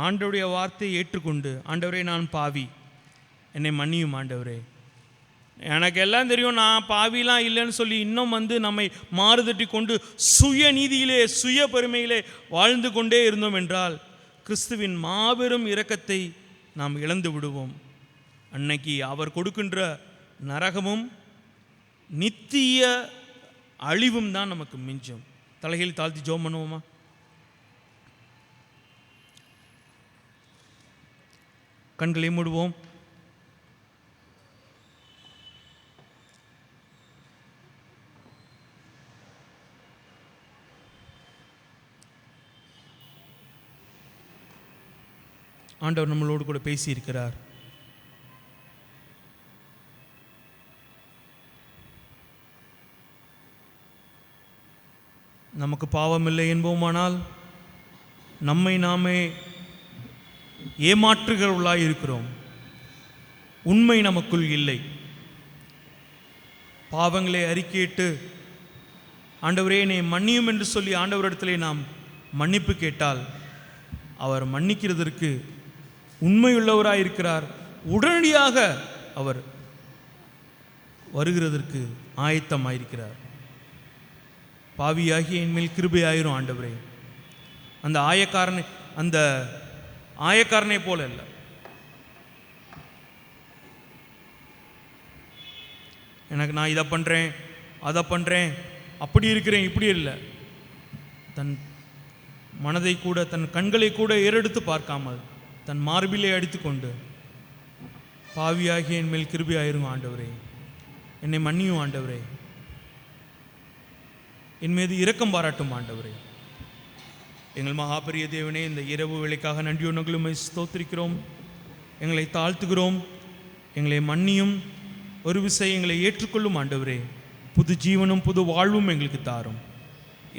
Speaker 1: ஆண்டவருடைய வார்த்தையை ஏற்றுக்கொண்டு, ஆண்டவரே நான் பாவி, என்னை மன்னியும் ஆண்டவரே, எனக்கு எல்லாம் தெரியும், நான் பாவிலாம் இல்லைன்னு சொல்லி இன்னும் நம்மை மாறுதட்டி கொண்டு சுய நீதியிலே சுய பெருமையிலே வாழ்ந்து கொண்டே இருந்தோம் என்றால் கிறிஸ்துவின் மாபெரும் இரக்கத்தை நாம் இழந்து விடுவோம். அன்னைக்கு அவர் கொடுக்கின்ற நரகமும் நித்திய அழிவும் தான் நமக்கு மிஞ்சும். தலையில் தாழ்த்தி ஜெபம் பண்ணுவோமா? கண்களை மூடுவோம். ஆண்டவர் நம்மளோடு கூட பேசியிருக்கிறார். நமக்கு பாவமில்லை என்போமானால் நம்மை நாமே ஏமாற்றுகிறவர்களாய் இருக்கிறோம். உண்மை நமக்குள் இல்லை. பாவங்களை அறிக்கையிட்டு ஆண்டவரே என்னை மன்னியும் என்று சொல்லி ஆண்டவரிடத்திலே நாம் மன்னிப்பு கேட்டால் அவர் மன்னிக்கிறதற்கு உண்மையுள்ளவராய் இருக்கிறார். உடனடியாக அவர் வருகிறதற்கு ஆயத்தமாயிருக்கிறார். பாவியாகி என்மேல் கிருபையாயிரும் ஆண்டவரே. அந்த ஆயக்காரனை போல இல்லை, எனக்கு நான் இதை பண்ணுறேன் அதை பண்ணுறேன் அப்படி இருக்கிறேன் இப்படி இல்லை, தன் மனதை கூட தன் கண்களை கூட ஏறெடுத்து பார்க்காமல் தன் மார்பிலே அடித்துக்கொண்டு பாவியாகி என் மேல் கிருபையாயிரும் ஆண்டவரே, என்னை மன்னியும் ஆண்டவரே, என் மீது இரக்கம் பாராட்டும் ஆண்டவரே. எங்கள் மகாபெரிய தேவனே, இந்த இரவு வேளைக்காக நன்றியுணங்களும் ஸ்தோத்திரிக்கிறோம். எங்களை தாழ்த்துகிறோம். எங்களை மன்னியும், ஒரு விசை எங்களை ஏற்றுக்கொள்ளும் ஆண்டவரே. புது ஜீவனும் புது வாழ்வும் எங்களுக்கு தாரும்.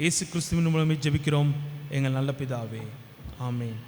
Speaker 1: இயேசு கிறிஸ்துவின் மூலமே ஜெபிக்கிறோம் எங்கள் நல்ல பிதாவே. ஆமென்.